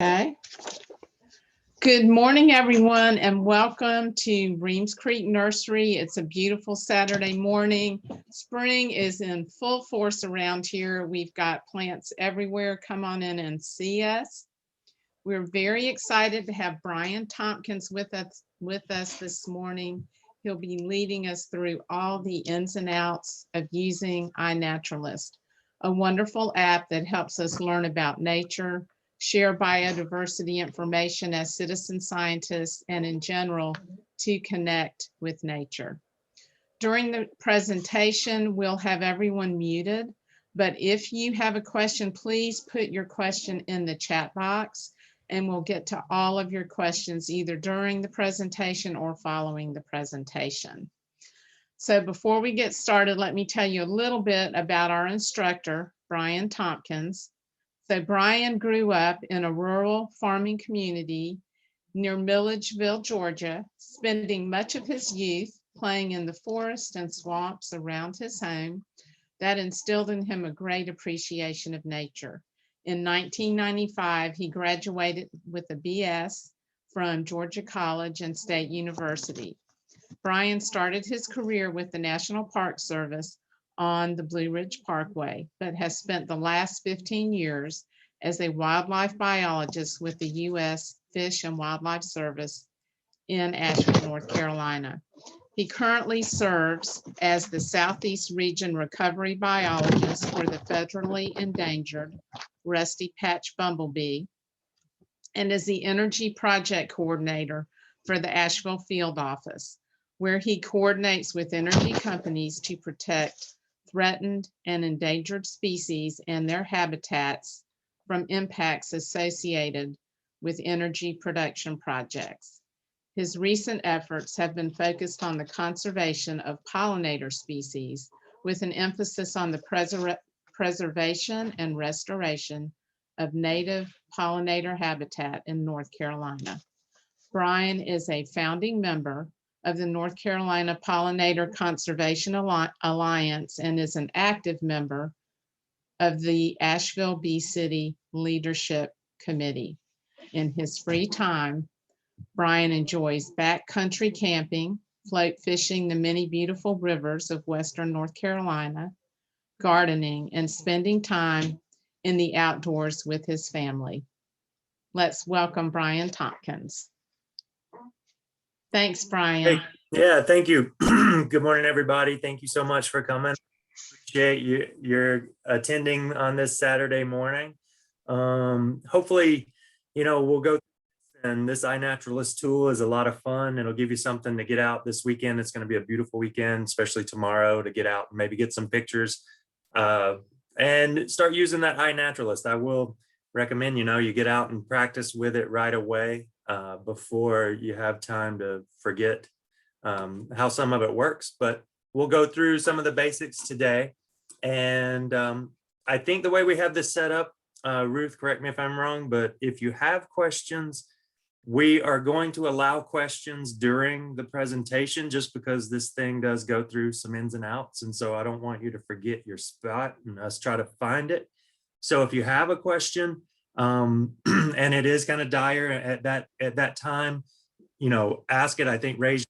Okay. Good morning, everyone, and welcome to Reems Creek Nursery. It's a beautiful Saturday morning. Spring is in full force around here. We've got plants everywhere. Come on in and see us. We're very excited to have Brian Tompkins with us this morning. He'll be leading us through all the ins and outs of using iNaturalist, a wonderful app that helps us learn about nature, share biodiversity information as citizen scientists, and in general, to connect with nature. During the presentation, we'll have everyone muted, but if you have a question, please put your question in the chat box and we'll get to all of your questions either during the presentation or following the presentation. So before we get started, let me tell you a little bit about our instructor, Brian Tompkins. So Brian grew up in a rural farming community near Milledgeville, Georgia, spending much of his youth playing in the forest and swamps around his home. That instilled in him a great appreciation of nature. In 1995, he graduated with a BS from Georgia College and State University. Brian started his career with the National Park Service on the Blue Ridge Parkway, but has spent the last 15 years as a wildlife biologist with the U.S. Fish and Wildlife Service in Asheville, North Carolina. He currently serves as the Southeast Region Recovery Biologist for the federally endangered Rusty Patch Bumblebee and is the Energy Project Coordinator for the Asheville Field Office, where he coordinates with energy companies to protect threatened and endangered species and their habitats from impacts associated with energy production projects. His recent efforts have been focused on the conservation of pollinator species with an emphasis on the preservation and restoration of native pollinator habitat in North Carolina. Brian is a founding member of the North Carolina Pollinator Conservation Alliance and is an active member of the Asheville Bee City Leadership Committee. In his free time, Brian enjoys backcountry camping, float fishing the many beautiful rivers of Western North Carolina, gardening, and spending time in the outdoors with his family. Let's welcome Brian Tompkins. Thanks, Brian. Hey, yeah, thank you. Good morning, everybody. Thank you so much for coming. Appreciate you're attending on this Saturday morning. Hopefully, we'll go, and this iNaturalist tool is a lot of fun. It'll give you something to get out this weekend. It's going to be a beautiful weekend, especially tomorrow, to get out and maybe get some pictures and start using that iNaturalist. I will recommend, you get out and practice with it right away before you have time to forget how some of it works. But we'll go through some of the basics today. And I think the way we have this set up, Ruth, correct me if I'm wrong, but if you have questions, we are going to allow questions during the presentation just because this thing does go through some ins and outs. And so I don't want you to forget your spot and us try to find it. So if you have a question and it is kind of dire at that time, ask it. I think raise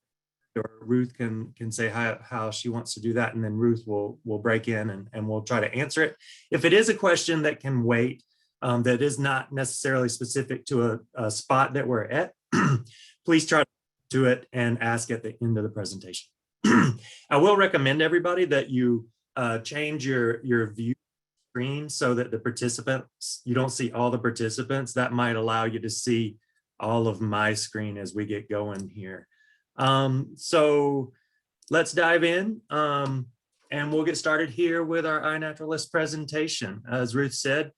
or Ruth can say how she wants to do that. And then Ruth will break in and we'll try to answer it. If it is a question that can wait, that is not necessarily specific to a spot that we're at, please try to do it and ask at the end of the presentation. I will recommend everybody that you change your view screen so that the participants, you don't see all the participants. That might allow you to see all of my screen as we get going here. So let's dive in and we'll get started here with our iNaturalist presentation. As Ruth said,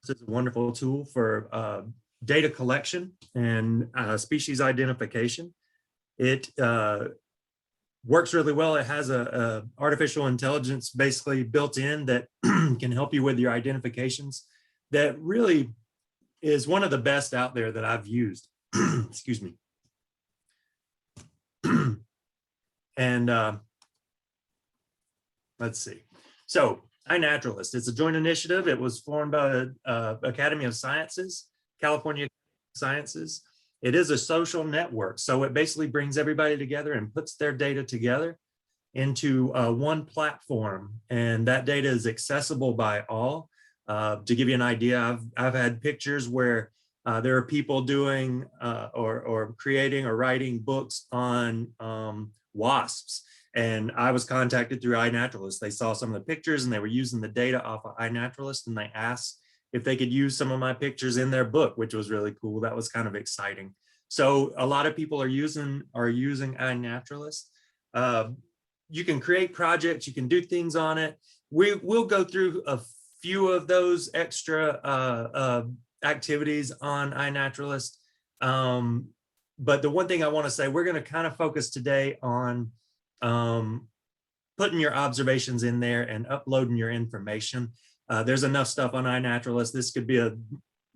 this is a wonderful tool for data collection and species identification. It works really well. It has a artificial intelligence basically built in that can help you with your identifications. That really is one of the best out there that I've used. Excuse me. And let's see. So iNaturalist, it's a joint initiative. It was formed by the Academy of Sciences California Sciences. It is a social network. So it basically brings everybody together and puts their data together into one platform. And that data is accessible by all. To give you an idea, I've had pictures where there are people doing or creating or writing books on wasps. And I was contacted through iNaturalist. They saw some of the pictures and they were using the data off of iNaturalist, and they asked if they could use some of my pictures in their book, which was really cool. That was kind of exciting. So a lot of people are using iNaturalist. You can create projects, you can do things on it. We'll go through a few of those extra activities on iNaturalist. But the one thing I want to say, we're going to kind of focus today on putting your observations in there and uploading your information. There's enough stuff on iNaturalist. This could be a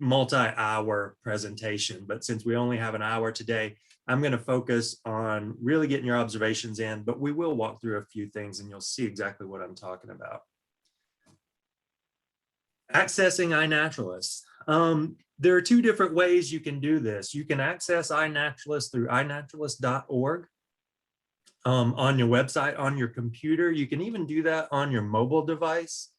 multi-hour presentation, but since we only have an hour today, I'm going to focus on really getting your observations in, but we will walk through a few things and you'll see exactly what I'm talking about. Accessing iNaturalist. There are two different ways you can do this. You can access iNaturalist through inaturalist.org on your website, on your computer. You can even do that on your mobile device.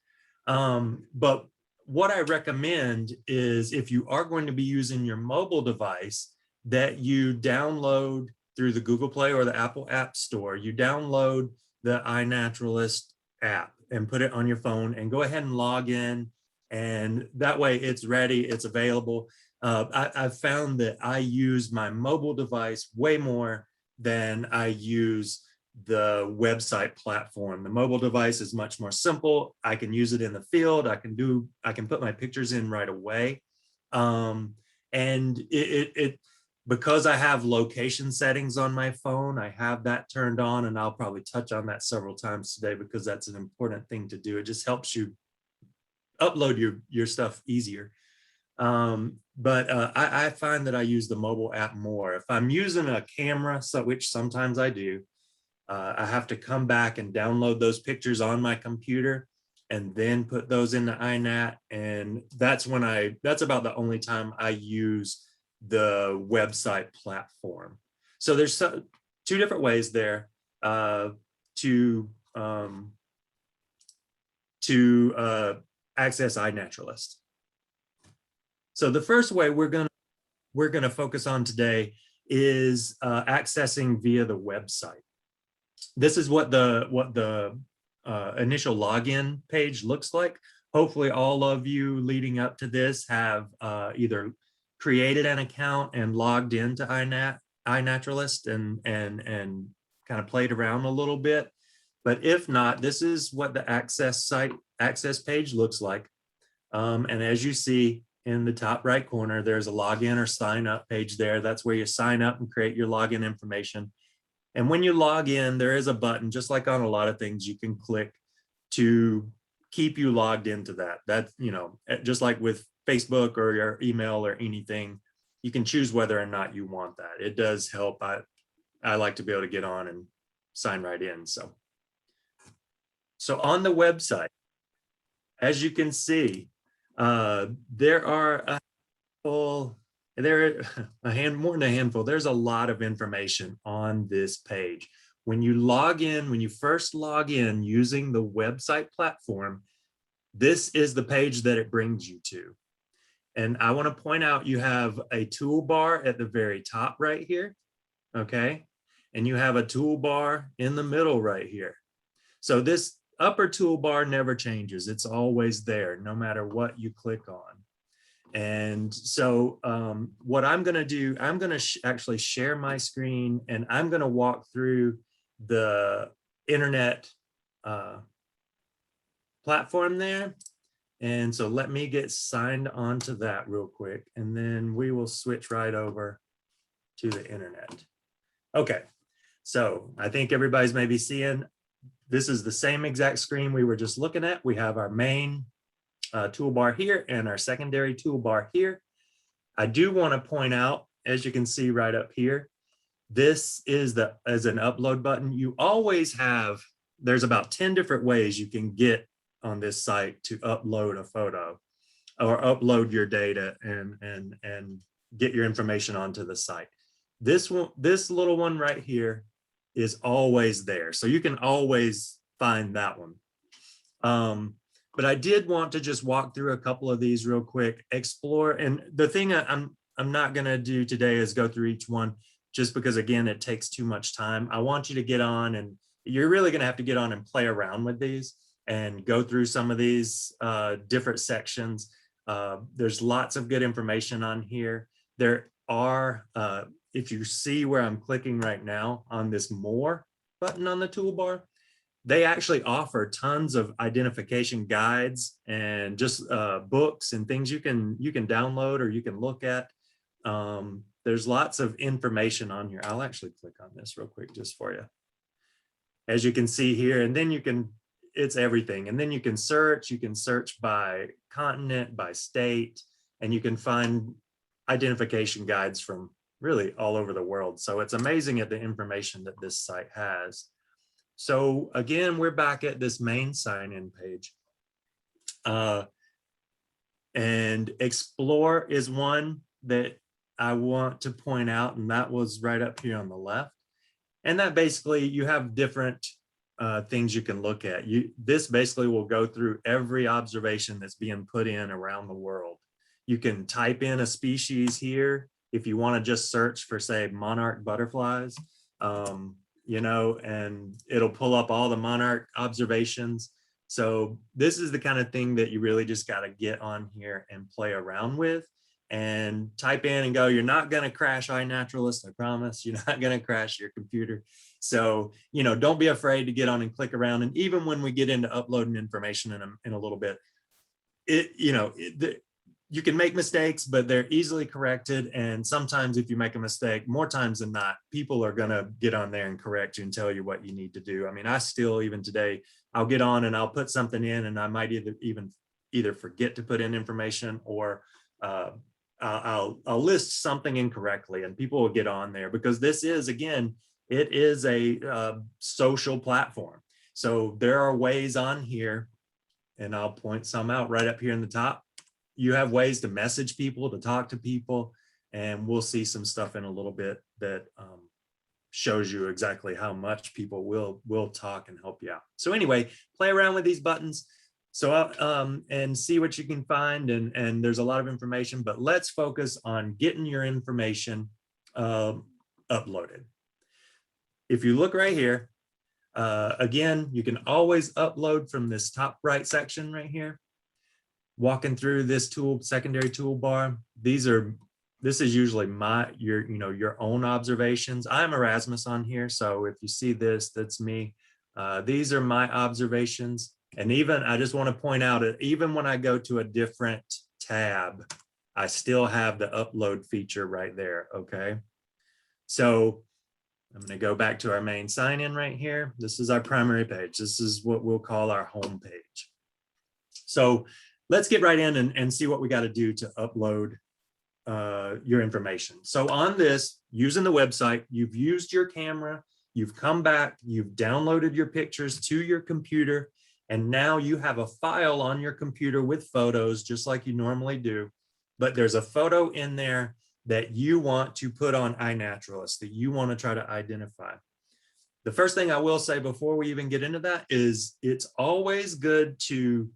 But what I recommend is if you are going to be using your mobile device, that you download through the Google Play or the Apple App Store, you download the iNaturalist app and put it on your phone and go ahead and log in. And that way it's ready, it's available. I've found that I use my mobile device way more than I use the website platform. The mobile device is much more simple. I can use it in the field. I can put my pictures in right away. And because I have location settings on my phone, I have that turned on, and I'll probably touch on that several times today because that's an important thing to do. It just helps you upload your stuff easier. But I find that I use the mobile app more. If I'm using a camera, which sometimes I do, I have to come back and download those pictures on my computer and then put those into iNat. And that's about the only time I use the website platform. So there's two different ways there to access iNaturalist. So the first way we're gonna focus on today is accessing via the website. This is what the initial login page looks like. Hopefully all of you leading up to this have either created an account and logged into iNaturalist and kind of played around a little bit. But if not, this is what the access page looks like. And as you see in the top right corner, there's a login or sign up page there. That's where you sign up and create your login information. And when you log in, there is a button, just like on a lot of things, you can click to keep you logged into that. That's, just like with Facebook or your email or anything, you can choose whether or not you want that. It does help. I like to be able to get on and sign right in. So on the website, as you can see, there are more than a handful. There's a lot of information on this page. When you first log in using the website platform, this is the page that it brings you to. And I want to point out, you have a toolbar at the very top right here, okay? And you have a toolbar in the middle right here. So this upper toolbar never changes. It's always there, no matter what you click on. And so what I'm going to do, I'm going to actually share my screen, and I'm going to walk through the internet platform there. And so let me get signed onto that real quick, and then we will switch right over to the internet. Okay, so I think everybody's maybe seeing, this is the same exact screen we were just looking at. We have our main toolbar here and our secondary toolbar here. I do want to point out, as you can see right up here, this is as an upload button. You always have, there's about 10 different ways you can get on this site to upload a photo. or upload your data and get your information onto the site. This one, this little one right here is always there. So you can always find that one. But I did want to just walk through a couple of these real quick, explore. And the thing I'm not going to do today is go through each one, just because, again, it takes too much time. I want you to get on, and you're really going to have to get on and play around with these and go through some of these different sections. There's lots of good information on here. There are, if you see where I'm clicking right now on this More button on the toolbar, they actually offer tons of identification guides and just books and things you can download or you can look at. There's lots of information on here. I'll actually click on this real quick just for you. As you can see here, and then you can, it's everything. And then you can search by continent, by state, and you can find identification guides from really all over the world. So it's amazing at the information that this site has. So again, we're back at this main sign-in page. And Explore is one that I want to point out, and that was right up here on the left. And that basically, you have different things you can look at. This basically will go through every observation that's being put in around the world. You can type in a species here if you want to just search for, say, monarch butterflies. You know, and it'll pull up all the monarch observations. So this is the kind of thing that you really just got to get on here and play around with and type in and go. You're not going to crash iNaturalist, I promise. You're not going to crash your computer. So, you know, don't be afraid to get on and click around. And even when we get into uploading information in a little bit, you can make mistakes, but they're easily corrected. And sometimes if you make a mistake, more times than not, people are going to get on there and correct you and tell you what you need to do. I mean, I still, even today, I'll get on and I'll put something in, and I might either forget to put in information, or I'll list something incorrectly, and people will get on there, because this is, again, it is a social platform. So there are ways on here, and I'll point some out right up here in the top. You have ways to message people, to talk to people, and we'll see some stuff in a little bit that shows you exactly how much people will talk and help you out. So anyway, play around with these buttons, so and see what you can find, and there's a lot of information, but let's focus on getting your information uploaded. If you look right here, again, you can always upload from this top right section right here. Walking through this secondary toolbar, this is usually your own observations. I'm Erasmus on here, so if you see this, that's me. These are my observations. And even, I just want to point out that even when I go to a different tab, I still have the upload feature right there, okay? So I'm going to go back to our main sign-in right here. This is our primary page. This is what we'll call our home page. So let's get right in and see what we got to do to upload your information. So on this, using the website, you've used your camera, you've come back, you've downloaded your pictures to your computer, and now you have a file on your computer with photos, just like you normally do. But there's a photo in there that you want to put on iNaturalist, that you want to try to identify. The first thing I will say before we even get into that is it's always good to,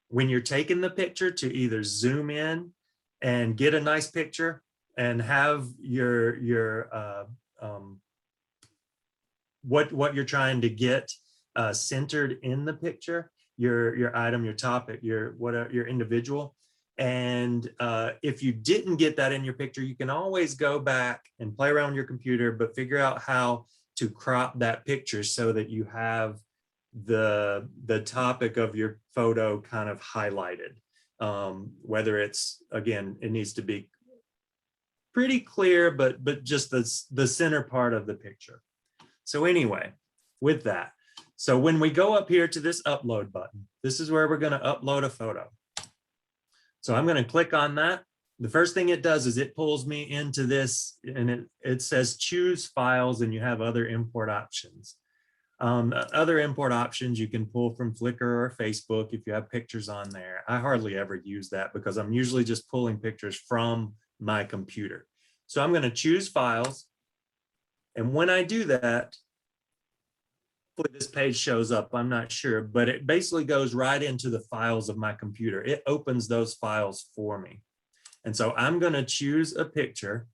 when you're taking the picture, to either zoom in and get a nice picture and have what you're trying to get centered in the picture, your item, your topic, your individual. And if you didn't get that in your picture, you can always go back and play around with your computer, but figure out how to crop that picture so that you have the topic of your photo kind of highlighted. Whether it's, again, it needs to be pretty clear, but just the center part of the picture. So anyway, with that, so when we go up here to this upload button, this is where we're going to upload a photo. So I'm going to click on that. The first thing it does is it pulls me into this, and it says choose files, and you have other import options. Other import options you can pull from Flickr or Facebook if you have pictures on there. I hardly ever use that because I'm usually just pulling pictures from my computer. So I'm going to choose files. And when I do that, hopefully this page shows up, I'm not sure, but it basically goes right into the files of my computer. It opens those files for me. And so I'm going to choose a picture.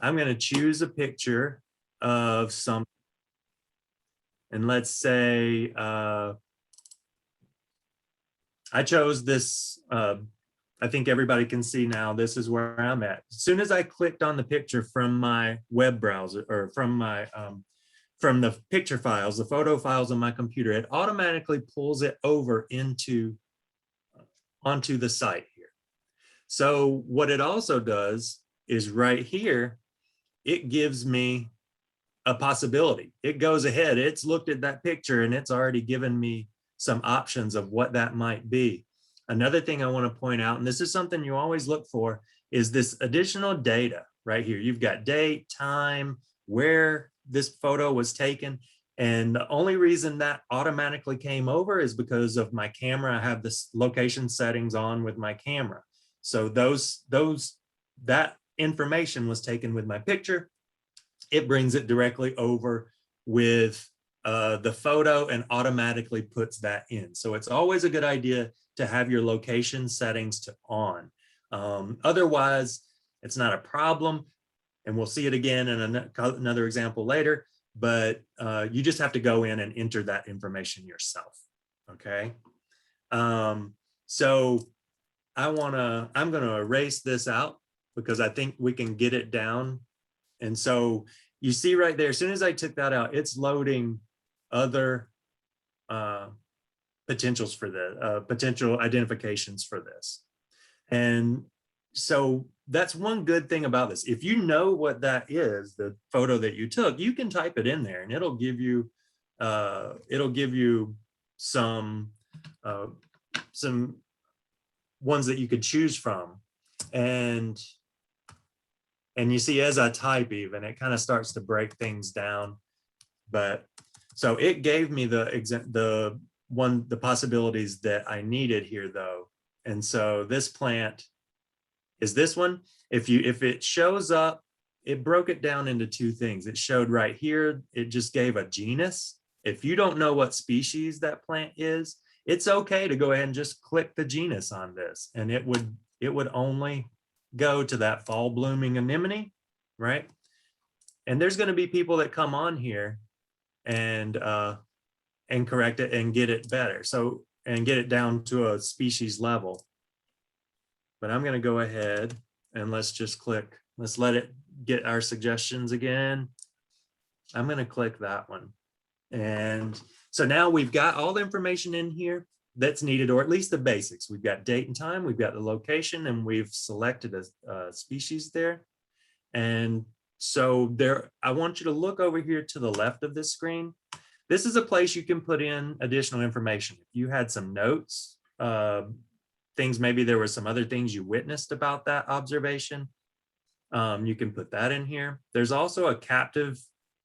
I'm going to choose a picture of something. And let's say I chose this. I think everybody can see now, this is where I'm at. As soon as I clicked on the picture from my web browser or from my from the picture files, the photo files on my computer, it automatically pulls it over onto the site here. So what it also does is right here, it gives me a possibility. It goes ahead, it's looked at that picture and it's already given me some options of what that might be. Another thing I want to point out, and this is something you always look for, is this additional data right here. You've got date, time, where this photo was taken. And the only reason that automatically came over is because of my camera. I have this location settings on with my camera. So that information was taken with my picture. It brings it directly over with the photo and automatically puts that in. So it's always a good idea to have your location settings on. Otherwise, it's not a problem. And we'll see it again in another example later, but you just have to go in and enter that information yourself, okay? So I'm gonna erase this out because I think we can get it down. And so you see right there, as soon as I took that out, it's loading other potentials for the potential identifications for this. And so that's one good thing about this. If you know what that is, the photo that you took, you can type it in there and it'll give you some ones that you could choose from. And you see, as I type even, it kind of starts to break things down. But so it gave me the possibilities that I needed here though. And so this plant is this one. If it shows up, it broke it down into two things. It showed right here, it just gave a genus. If you don't know what species that plant is, it's okay to go ahead and just click the genus on this. And it would only go to that fall blooming anemone, right? And there's going to be people that come on here and correct it and get it better. So, and get it down to a species level. But I'm going to go ahead and let's just click, let's let it get our suggestions again. I'm going to click that one. And so now we've got all the information in here that's needed, or at least the basics. We've got date and time, we've got the location, and we've selected a species there. And so there, I want you to look over here to the left of this screen. This is a place you can put in additional information. If you had some notes, things, maybe there were some other things you witnessed about that observation, you can put that in here. There's also a captive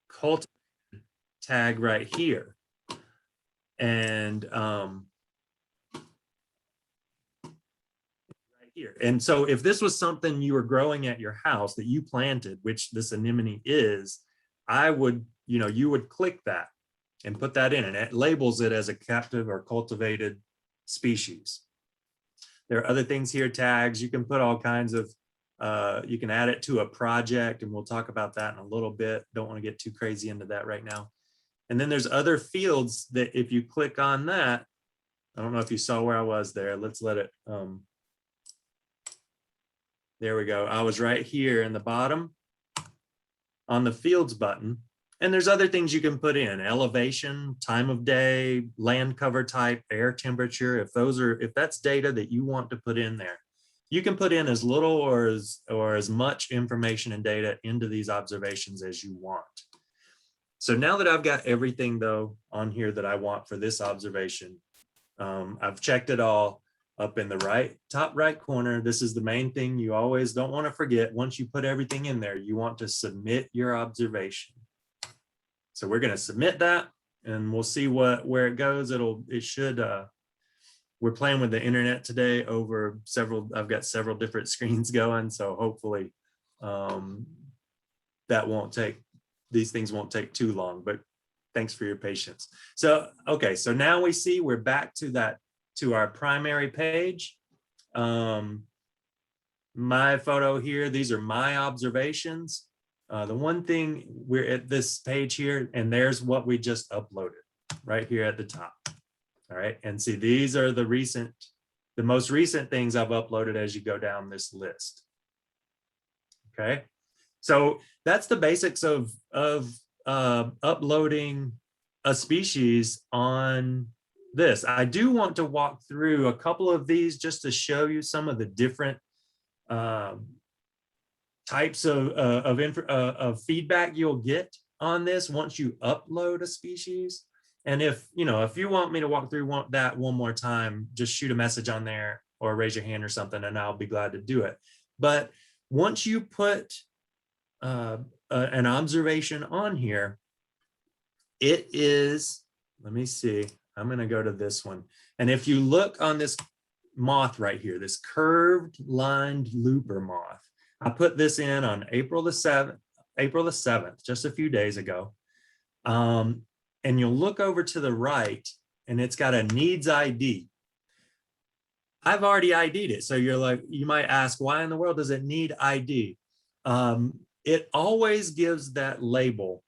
cultivated tag right here. And right here. And so if this was something you were growing at your house that you planted, which this anemone is, you would click that and put that in, and it labels it as a captive or cultivated species. There are other things here, tags. You can put all kinds of, you can add it to a project, and we'll talk about that in a little bit. Don't want to get too crazy into that right now. And then there's other fields that if you click on that, I don't know if you saw where I was there. Let's let it, there we go. I was right here in the bottom on the fields button. And there's other things you can put in: elevation, time of day, land cover type, air temperature. If that's data that you want to put in there, you can put in as little or as much information and data into these observations as you want. So now that I've got everything though on here that I want for this observation, I've checked it all. up in the top right corner, this is the main thing you always don't want to forget. Once you put everything in there, you want to submit your observation. So we're going to submit that, and we'll see where it goes. It should. We're playing with the internet today over I've got several different screens going, so hopefully these things won't take too long, but thanks for your patience. So, okay, so now we see we're back to our primary page. My photo here, these are my observations. The one thing, we're at this page here, and there's what we just uploaded right here at the top. All right, and see, these are the most recent things I've uploaded as you go down this list. Okay, so that's the basics of uploading a species on this. I do want to walk through a couple of these just to show you some of the different types of feedback you'll get on this once you upload a species. And if you want me to walk through that one more time, just shoot a message on there or raise your hand or something, and I'll be glad to do it. But once you put an observation on here, it is, let me see, I'm going to go to this one. And if you look on this moth right here, this curved lined looper moth, I put this in on April the 7th, just a few days ago. And you'll look over to the right, and it's got a needs ID. I've already ID'd it. So you might ask, why in the world does it need ID? It always gives that label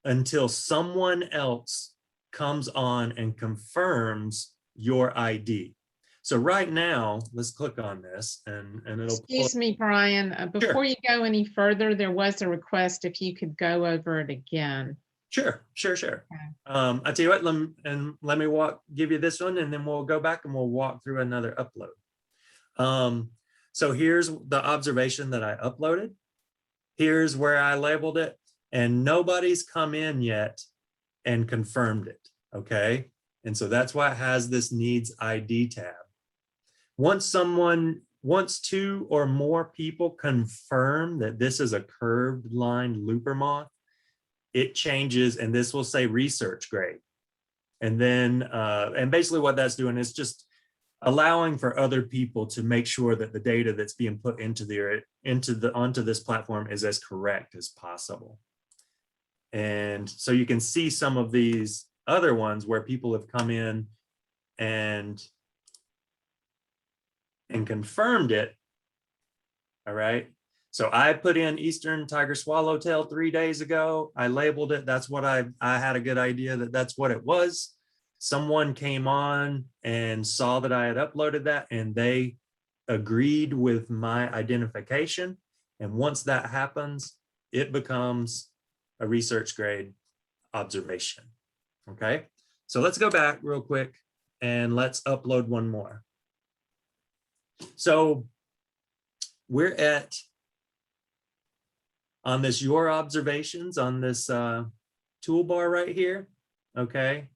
until someone else comes on and confirms your ID. So right now, let's click on this and it'll. Excuse me, Brian, before you go any further, there was a request if you could go over it again. Sure. Okay. I tell you what, let me give you this one, and then we'll go back and we'll walk through another upload. So here's the observation that I uploaded. Here's where I labeled it, and nobody's come in yet and confirmed it, okay? And so that's why it has this needs ID tab. Once two or more people confirm that this is a curved lined looper moth, it changes, and this will say research grade. And then, and basically what that's doing is just allowing for other people to make sure that the data that's being put onto this platform is as correct as possible. And so you can see some of these other ones where people have come in and confirmed it. All right. So I put in Eastern Tiger Swallowtail 3 days ago. I labeled it. That's what I had a good idea that's what it was. Someone came on and saw that I had uploaded that, and they agreed with my identification. And once that happens, it becomes a research grade observation. Okay. So let's go back real quick and let's upload one more. So we're on this your observations on this toolbar right here. Okay.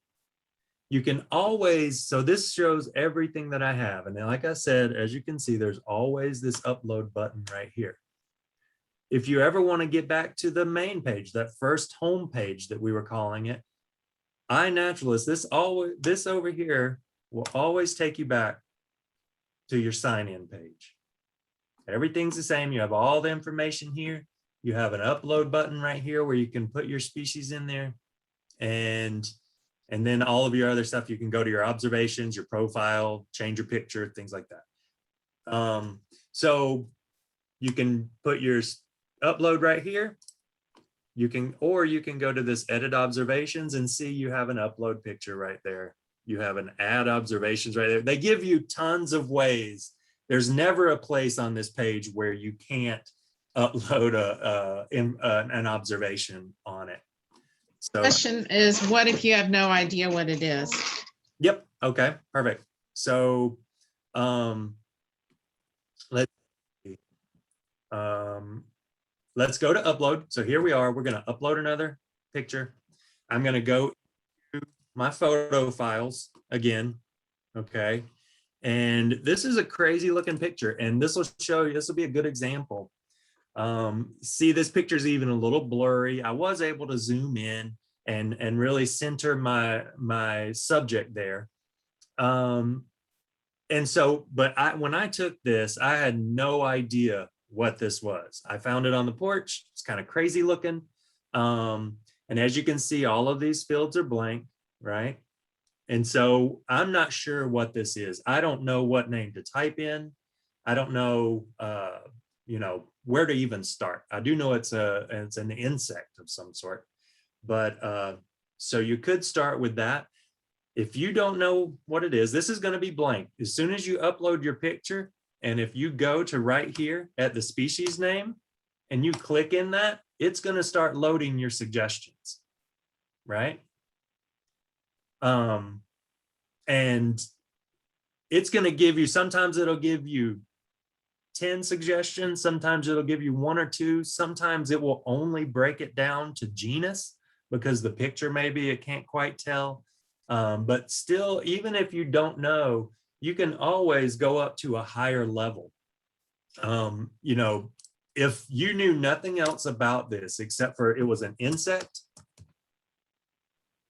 You can always, so this shows everything that I have. And then, like I said, as you can see, there's always this upload button right here. If you ever want to get back to the main page, that first home page that we were calling it, iNaturalist, this over here will always take you back to your sign-in page. Everything's the same. You have all the information here. You have an upload button right here where you can put your species in there. And then all of your other stuff, you can go to your observations, your profile, change your picture, things like that. So you can put your upload right here. You can go to this edit observations and see you have an upload picture right there. You have an add observations right there. They give you tons of ways. There's never a place on this page where you can't upload an observation on it. So, question is, what if you have no idea what it is? Yep. Okay. Perfect. So let's see. Let's go to upload. So here we are. We're going to upload another picture. I'm going to go to my photo files again. Okay. And this is a crazy looking picture. And this will show you, this will be a good example. See, this picture is even a little blurry. I was able to zoom in and really center my subject there. And so, but when I took this, I had no idea what this was. I found it on the porch. It's kind of crazy looking. And as you can see, all of these fields are blank, right? And so I'm not sure what this is. I don't know what name to type in. I don't know, where to even start. I do know it's an insect of some sort, but so you could start with that. If you don't know what it is, this is going to be blank. As soon as you upload your picture, and if you go to right here at the species name and you click in that, it's going to start loading your suggestions, right? And it's going to give you, sometimes it'll give you 10 suggestions, sometimes it'll give you 1 or 2, sometimes it will only break it down to genus because the picture maybe it can't quite tell. But still, even if you don't know, you can always go up to a higher level. If you knew nothing else about this except for it was an insect,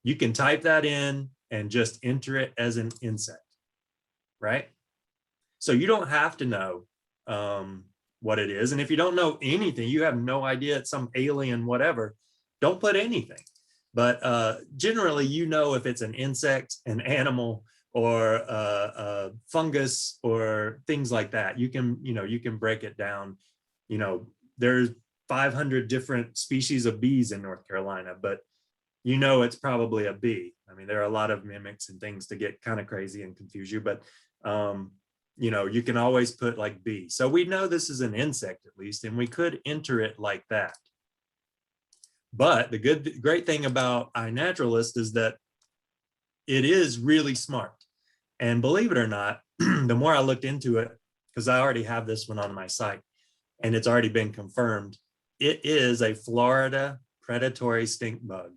you can type that in and just enter it as an insect, right? So you don't have to know what it is. And if you don't know anything, you have no idea it's some alien, whatever, don't put anything. But generally, if it's an insect, an animal, or a fungus, or things like that, you can break it down. There's 500 different species of bees in North Carolina, but it's probably a bee. I mean, there are a lot of mimics and things to get kind of crazy and confuse you, but you can always put like bee. So we know this is an insect at least, and we could enter it like that. But the great thing about iNaturalist is that it is really smart. And believe it or not, the more I looked into it, because I already have this one on my site and it's already been confirmed, it is a Florida predatory stink bug.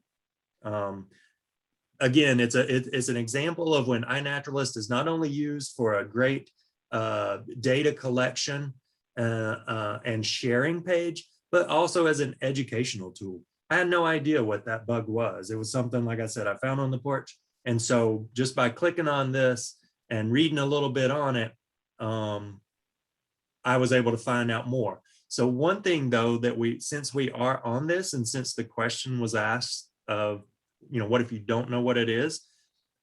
Again, it's an example of when iNaturalist is not only used for a great data collection and sharing page, but also as an educational tool. I had no idea what that bug was. It was something, like I said, I found on the porch. And so just by clicking on this and reading a little bit on it, I was able to find out more. So one thing though, that since we are on this, and since the question was asked of, what if you don't know what it is?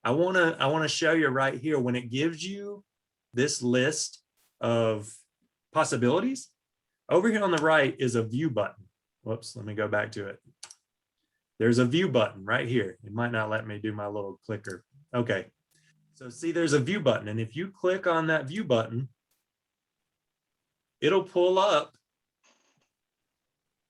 I wanna show you right here, when it gives you this list of possibilities, over here on the right is a view button. Whoops, let me go back to it. There's a view button right here. It might not let me do my little clicker. Okay, so see, there's a view button. And if you click on that view button, it'll pull up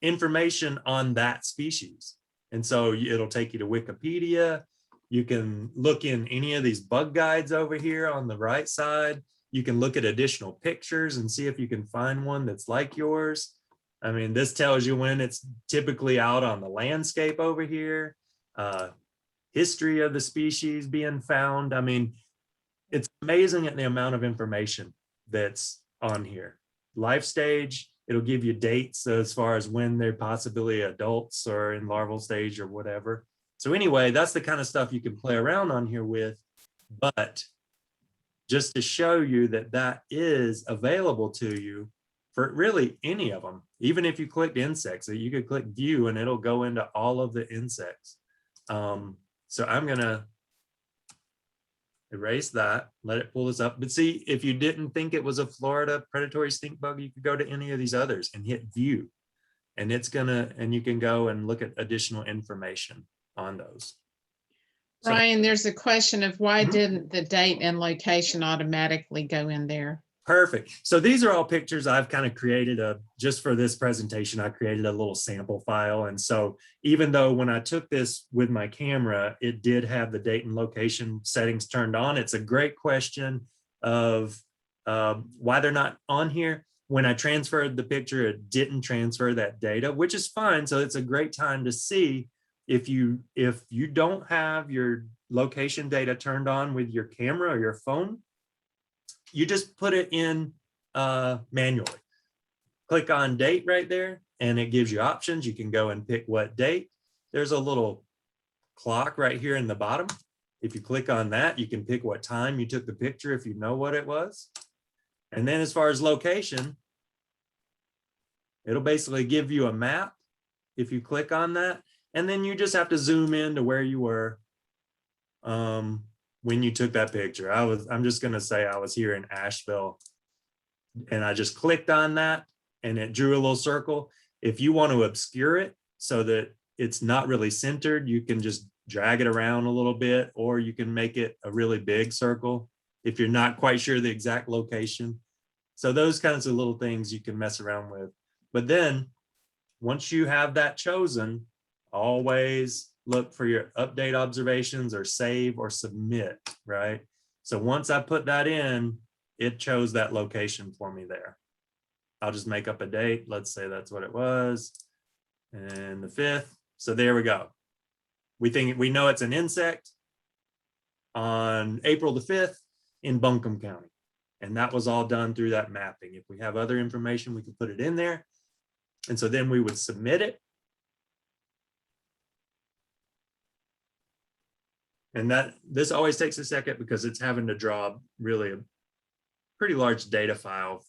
information on that species. And so it'll take you to Wikipedia. You can look in any of these bug guides over here on the right side. You can look at additional pictures and see if you can find one that's like yours. I mean, this tells you when it's typically out on the landscape over here, history of the species being found. I mean, it's amazing at the amount of information that's on here. Life stage, it'll give you dates as far as when they're possibly adults or in larval stage or whatever. So anyway, that's the kind of stuff you can play around on here with. But just to show you that that is available to you for really any of them. Even if you clicked insects, you could click view and it'll go into all of the insects. So I'm gonna erase that, let it pull this up. But see, if you didn't think it was a Florida predatory stink bug, you could go to any of these others and hit view. And you can go and look at additional information on those. So, Brian, there's a question of why didn't the date and location automatically go in there? Perfect. So these are all pictures I've kind of created just for this presentation. I created a little sample file. And so even though when I took this with my camera, it did have the date and location settings turned on, it's a great question of why they're not on here. When I transferred the picture, it didn't transfer that data, which is fine. So it's a great time to see if you don't have your location data turned on with your camera or your phone, you just put it in manually. Click on date right there, and it gives you options. You can go and pick what date. There's a little clock right here in the bottom. If you click on that, you can pick what time you took the picture if you know what it was. And then as far as location, it'll basically give you a map if you click on that. And then you just have to zoom in to where you were when you took that picture. I'm just gonna say I was here in Asheville, and I just clicked on that and it drew a little circle. If you want to obscure it so that it's not really centered, you can just drag it around a little bit, or you can make it a really big circle if you're not quite sure the exact location. So those kinds of little things you can mess around with. But then once you have that chosen, always look for your update observations or save or submit, right? So once I put that in, it chose that location for me there. I'll just make up a date. Let's say that's what it was. And the 5th. So there we go. We know it's an insect on April the 5th in Buncombe County. And that was all done through that mapping. If we have other information, we can put it in there. And so then we would submit it. And this always takes a second because it's having to draw really a pretty large data file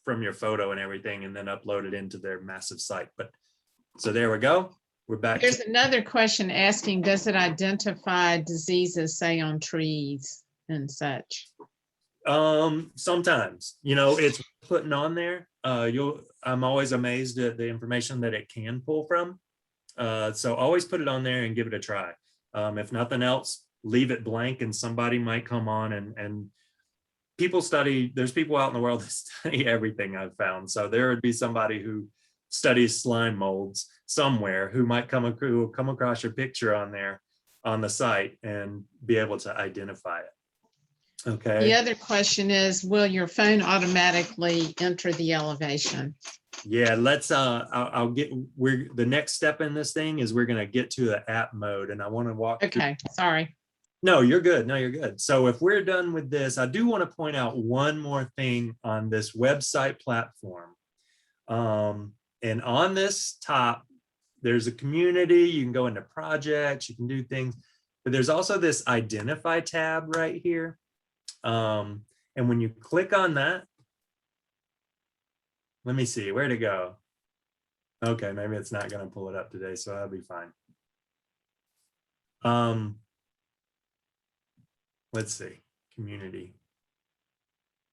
from your photo and everything, and then upload it into their massive site. But so there we go. We're back. There's another question asking, does it identify diseases, say on trees and such? Sometimes, it's putting on there. I'm always amazed at the information that it can pull from. So always put it on there and give it a try. If nothing else, leave it blank and somebody might come on and there's people out in the world that study everything I've found. So there would be somebody who studies slime molds somewhere who might come across your picture on there on the site and be able to identify it. Okay. The other question is, will your phone automatically enter the elevation? Yeah, let's the next step in this thing is we're going to get to the app mode, and I want to walk Okay, sorry. No, you're good. No, you're good. So if we're done with this, I do want to point out one more thing on this website platform. And on this top, there's a community. You can go into projects, you can do things, but there's also this identify tab right here. And when you click on that, let me see, where'd it go? Okay, maybe it's not going to pull it up today, so that'll be fine. Let's see, community.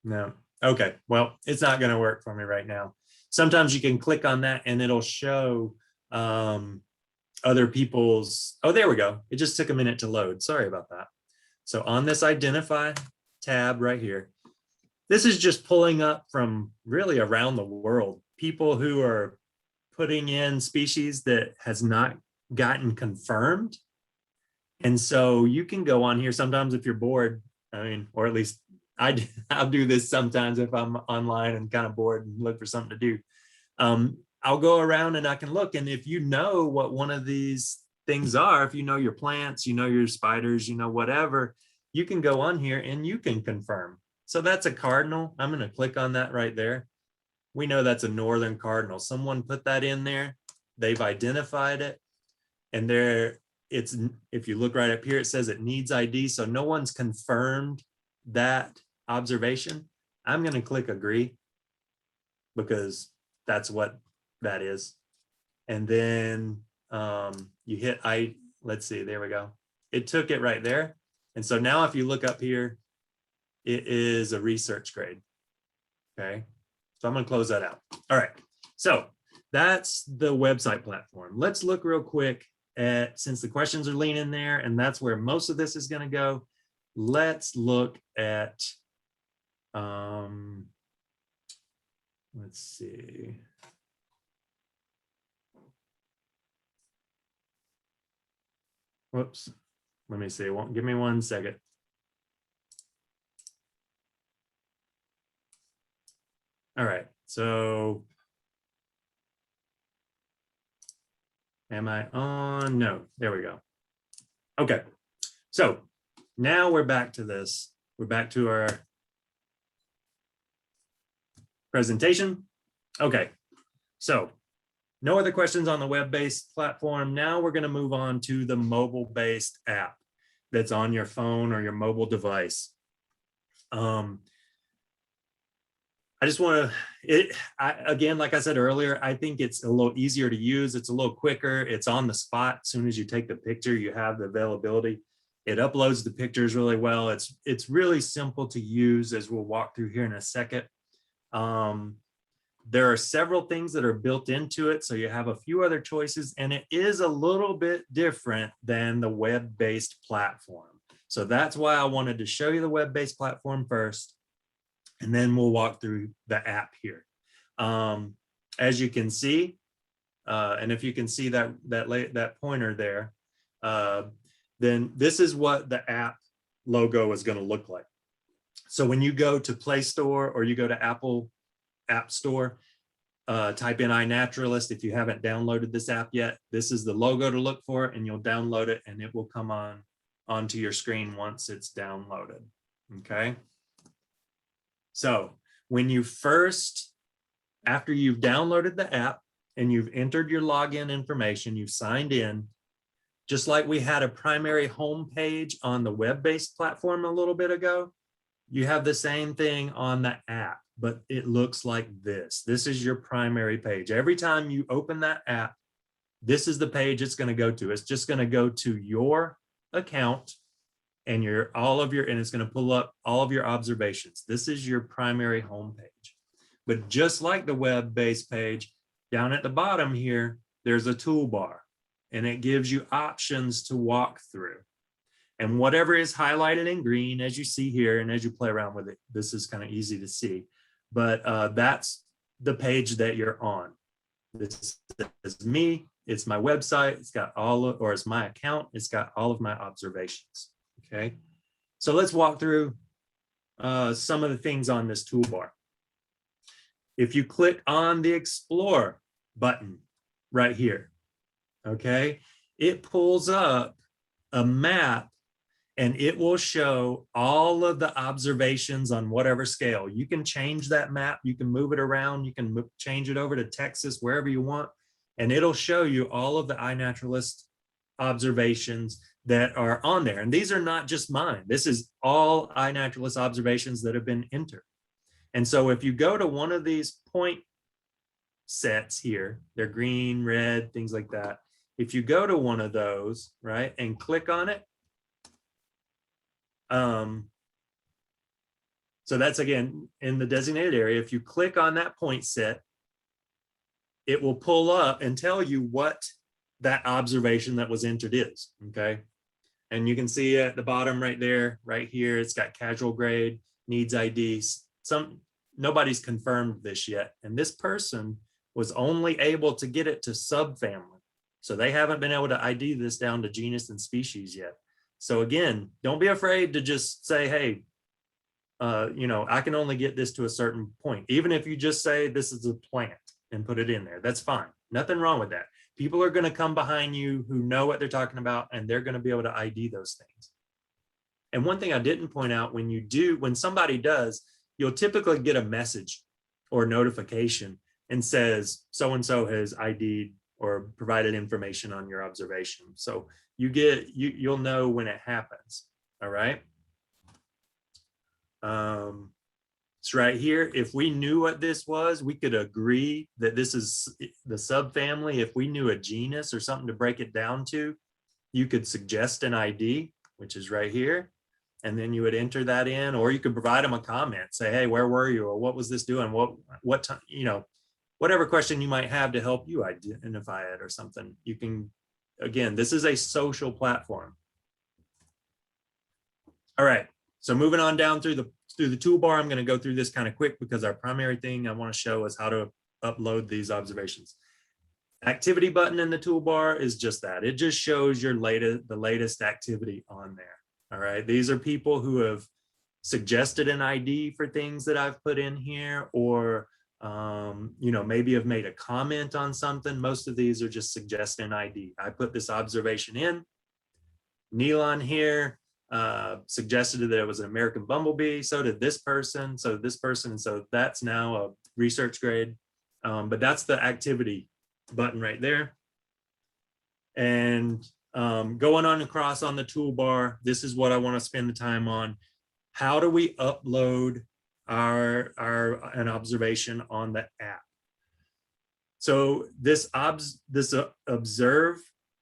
No, okay, well, it's not going to work for me right now. Sometimes you can click on that and it'll show other people's, oh, there we go. It just took a minute to load. Sorry about that. So on this identify tab right here, this is just pulling up from really around the world, people who are putting in species that has not gotten confirmed. And so you can go on here sometimes if you're bored, or at least I'll do this sometimes if I'm online and kind of bored and look for something to do. I'll go around and I can look. And if you know what one of these things are, if you know your plants, you know your spiders, you know, whatever, you can go on here and you can confirm. So that's a cardinal. I'm going to click on that right there. We know that's a northern cardinal. Someone put that in there. They've identified it. And if you look right up here, it says it needs ID. So no one's confirmed that observation. I'm going to click agree because that's what that is. And then you hit let's see, there we go. It took it right there. And so now if you look up here, it is a research grade. Okay. So I'm going to close that out. All right. So that's the website platform. Let's look real quick at, since the questions are leaning there and that's where most of this is going to go, let's look at, let's see. Whoops. Let me see. Give me 1 second. All right. So am I on? No, there we go. Okay. So now we're back to this. We're back to our presentation. Okay, so no other questions on the web-based platform. Now we're going to move on to the mobile-based app that's on your phone or your mobile device. I just want to, again, like I said earlier, I think it's a little easier to use. It's a little quicker. It's on the spot. As soon as you take the picture, you have the availability. It uploads the pictures really well. It's really simple to use, as we'll walk through here in a second. There are several things that are built into it, so you have a few other choices, and it is a little bit different than the web-based platform. So that's why I wanted to show you the web-based platform first, and then we'll walk through the app here. As you can see, and if you can see that pointer there, then this is what the app logo is going to look like. So when you go to Play Store or you go to Apple App Store, type in iNaturalist. If you haven't downloaded this app yet, this is the logo to look for, and you'll download it, and it will come onto your screen once it's downloaded. Okay. So when you after you've downloaded the app and you've entered your login information, you've signed in, just like we had a primary home page on the web-based platform a little bit ago, you have the same thing on the app, but it looks like this. This is your primary page. Every time you open that app, this is the page it's going to go to. It's just going to go to your account and and it's going to pull up all of your observations. This is your primary home page. But just like the web-based page, down at the bottom here, there's a toolbar, and it gives you options to walk through. And whatever is highlighted in green, as you see here, and as you play around with it, this is kind of easy to see. But that's the page that you're on. This is me. It's my website. It's got it's my account. It's got all of my observations. Okay. So let's walk through some of the things on this toolbar. If you click on the Explore button right here, okay, it pulls up a map, and it will show all of the observations on whatever scale. You can change that map. You can move it around. You can change it over to Texas, wherever you want, and it'll show you all of the iNaturalist observations that are on there. And these are not just mine. This is all iNaturalist observations that have been entered. And so if you go to one of these point sets here, they're green, red, things like that. If you go to one of those, right, and click on it, so that's, again, in the designated area. If you click on that point set, it will pull up and tell you what that observation that was entered is, okay? And you can see at the bottom right there, right here, it's got casual grade, needs ID. Nobody's confirmed this yet. And this person was only able to get it to subfamily. So they haven't been able to ID this down to genus and species yet. So again, don't be afraid to just say, hey, I can only get this to a certain point. Even if you just say this is a plant and put it in there, that's fine. Nothing wrong with that. People are going to come behind you who know what they're talking about, and they're going to be able to ID those things. And one thing I didn't point out, when somebody does, you'll typically get a message or notification and says, so-and-so has ID'd or provided information on your observation. So you'll know when it happens. All right. It's right here. If we knew what this was, we could agree that this is the subfamily. If we knew a genus or something to break it down to, you could suggest an ID, which is right here. And then you would enter that in, or you could provide them a comment, say, hey, where were you? Or what was this doing? What time, whatever question you might have to help you identify it or something. You can, again, this is a social platform. All right. So moving on down through the toolbar, I'm going to go through this kind of quick because our primary thing I want to show is how to upload these observations. Activity button in the toolbar is just that. It just shows the latest activity on there. All right. These are people who have suggested an ID for things that I've put in here, or maybe have made a comment on something. Most of these are just suggest an ID. I put this observation in. Neil on here suggested that it was an American bumblebee. So did this person. So this person. So that's now a research grade. But that's the activity button right there. And going on across on the toolbar, this is what I want to spend the time on. How do we upload an observation on the app? So this observe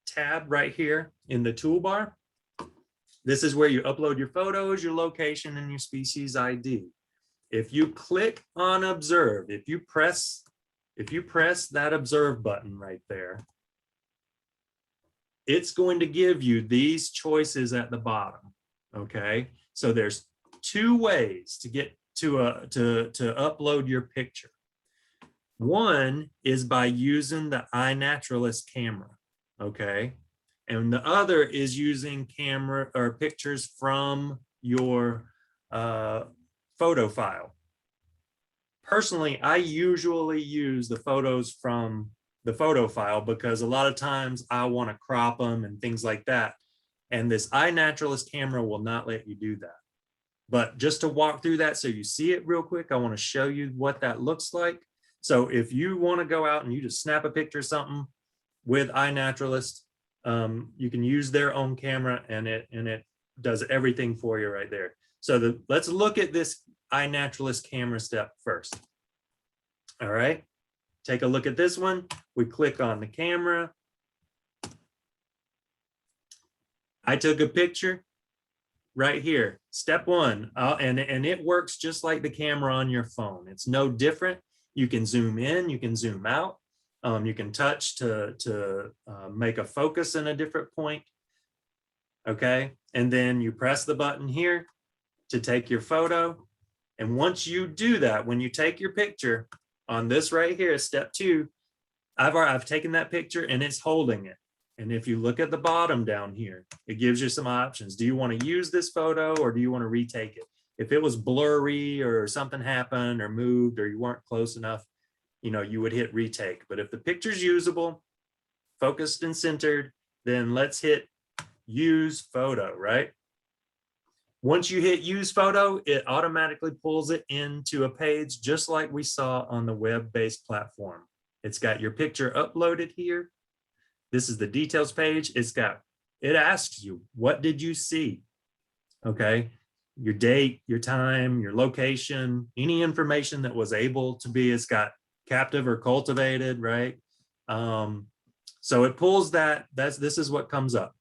tab right here in the toolbar, this is where you upload your photos, your location, and your species ID. If you click on observe, if you press that observe button right there, it's going to give you these choices at the bottom. Okay, so there's two ways to get to upload your picture. One is by using the iNaturalist camera, okay? And the other is using camera or pictures from your photo file. Personally, I usually use the photos from the photo file because a lot of times I want to crop them and things like that. And this iNaturalist camera will not let you do that. But just to walk through that so you see it real quick, I want to show you what that looks like. So if you want to go out and you just snap a picture of something with iNaturalist, you can use their own camera and it does everything for you right there. So let's look at this iNaturalist camera step first. All right, take a look at this one. We click on the camera. I took a picture right here, step one, and it works just like the camera on your phone. It's no different. You can zoom in, you can zoom out, you can touch to make a focus in a different point. Okay, and then you press the button here to take your photo. And once you do that, when you take your picture on this right here, step two, I've taken that picture and it's holding it. And if you look at the bottom down here, it gives you some options. Do you want to use this photo or do you want to retake it? If it was blurry or something happened or moved or you weren't close enough, you would hit retake. But if the picture's usable, focused and centered, then let's hit use photo, right? Once you hit use photo, it automatically pulls it into a page just like we saw on the web-based platform. It's got your picture uploaded here. This is the details page. It asks you, what did you see? Okay, your date, your time, your location, any information that was able to be, it's got captive or cultivated, right? So it pulls that, this is what comes up.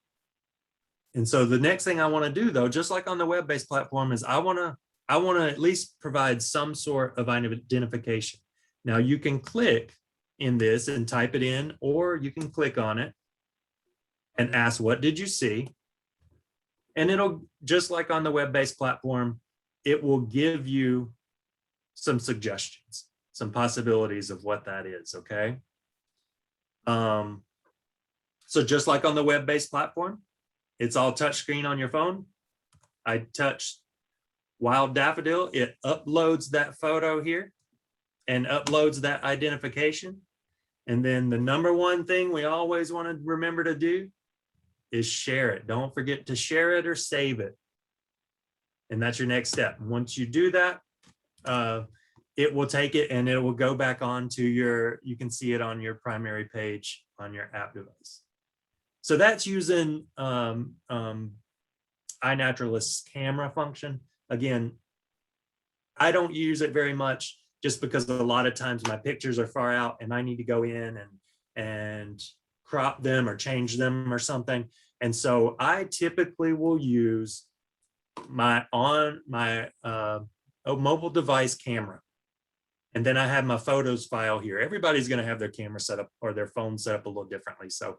And so the next thing I want to do though, just like on the web-based platform, is I want to at least provide some sort of identification. Now you can click in this and type it in, or you can click on it and ask, what did you see? And it'll, just like on the web-based platform, it will give you some suggestions, some possibilities of what that is, okay? So just like on the web-based platform, it's all touchscreen on your phone. I touched Wild Daffodil, it uploads that photo here and uploads that identification. And then the number one thing we always want to remember to do is share it. Don't forget to share it or save it. And that's your next step. Once you do that, it will take it and it will go back onto you can see it on your primary page on your app device. So that's using iNaturalist's camera function. Again, I don't use it very much just because a lot of times my pictures are far out and I need to go in and crop them or change them or something. And so I typically will use my mobile device camera. And then I have my photos file here. Everybody's going to have their camera set up or their phone set up a little differently. So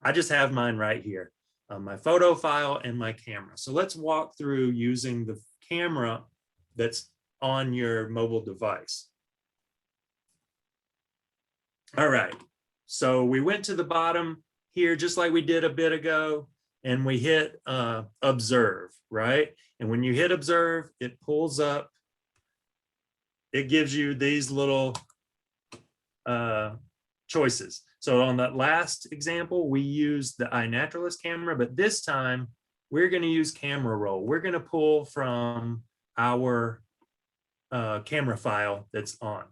I just have mine right here, my photo file and my camera. So let's walk through using the camera that's on your mobile device. All right, so we went to the bottom here just like we did a bit ago and we hit observe, right? And when you hit observe, it pulls up, it gives you these little choices. So on that last example, we used the iNaturalist camera, but this time we're going to use camera roll. We're going to pull from our camera file that's on.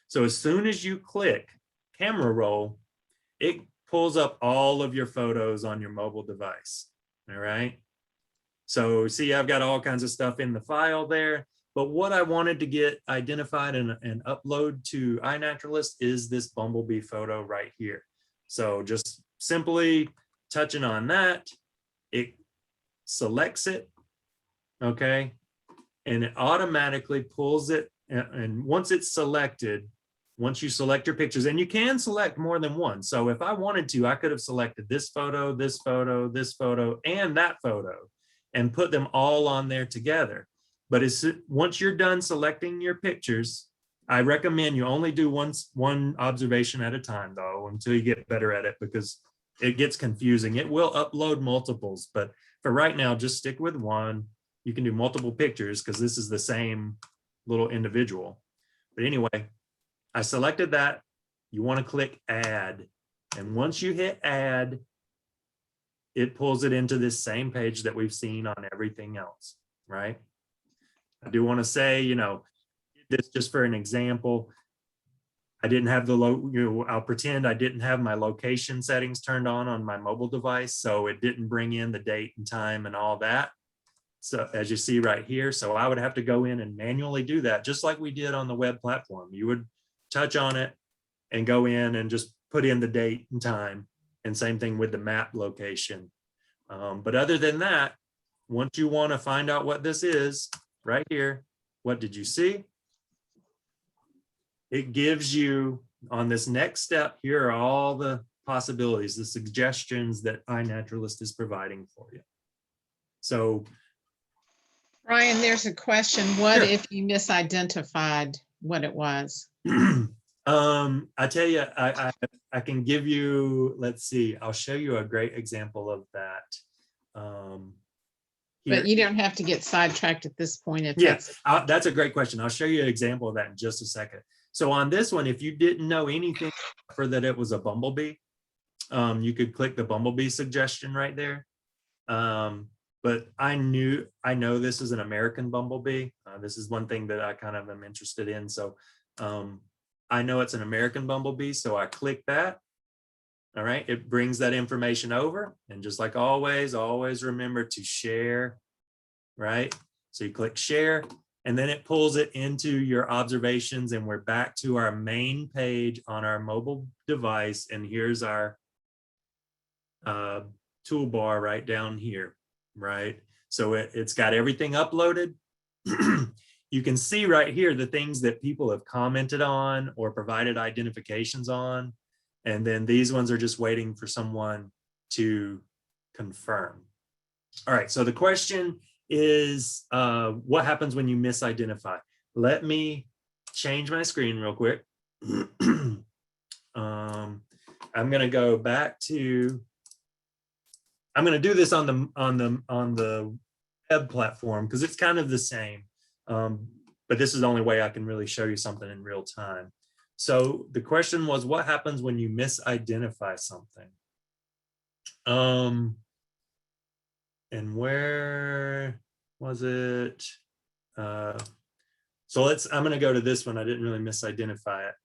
So as soon as you click camera roll, it pulls up all of your photos on your mobile device. All right. So see, I've got all kinds of stuff in the file there. But what I wanted to get identified and upload to iNaturalist is this bumblebee photo right here. So just simply touching on that, it selects it, okay? And it automatically pulls it. And once it's selected, once you select your pictures, and you can select more than one. So if I wanted to, I could have selected this photo, this photo, this photo, and that photo, and put them all on there together. But once you're done selecting your pictures, I recommend you only do one observation at a time, though, until you get better at it, because it gets confusing. It will upload multiples, but for right now, just stick with one. You can do multiple pictures because this is the same little individual. But anyway, I selected that. You want to click add. And once you hit add, it pulls it into this same page that we've seen on everything else, right? I do want to say, you know, this just for an example, I didn't have I'll pretend I didn't have my location settings turned on my mobile device. So it didn't bring in the date and time and all that. So as you see right here, so I would have to go in and manually do that, just like we did on the web platform. You would touch on it and go in and just put in the date and time, and same thing with the map location. But other than that, once you want to find out what this is, right here, what did you see? It gives you on this next step, here are all the possibilities, the suggestions that iNaturalist is providing for you. So Ryan, there's a question. What Sure. if you misidentified what it was? I tell you, I can give you, let's see, I'll show you a great example of that. But you don't have to get sidetracked at this point. If Yes, that's a great question. I'll show you an example of that in just a second. So on this one, if you didn't know anything for that it was a bumblebee, you could click the bumblebee suggestion right there. But I know this is an American bumblebee. This is one thing that I kind of am interested in. So I know it's an American bumblebee, so I click that. All right, it brings that information over. And just like always remember to share, right? So you click share, and then it pulls it into your observations, and we're back to our main page on our mobile device. And here's our toolbar right down here, right? So it's got everything uploaded. You can see right here the things that people have commented on or provided identifications on. And then these ones are just waiting for someone to confirm. All right, so the question is, what happens when you misidentify? Let me change my screen real quick. I'm gonna go back to, I'm gonna do this on the web platform because it's kind of the same. But this is the only way I can really show you something in real time. So the question was, what happens when you misidentify something? And where was it? So I'm gonna go to this one. I didn't really misidentify it,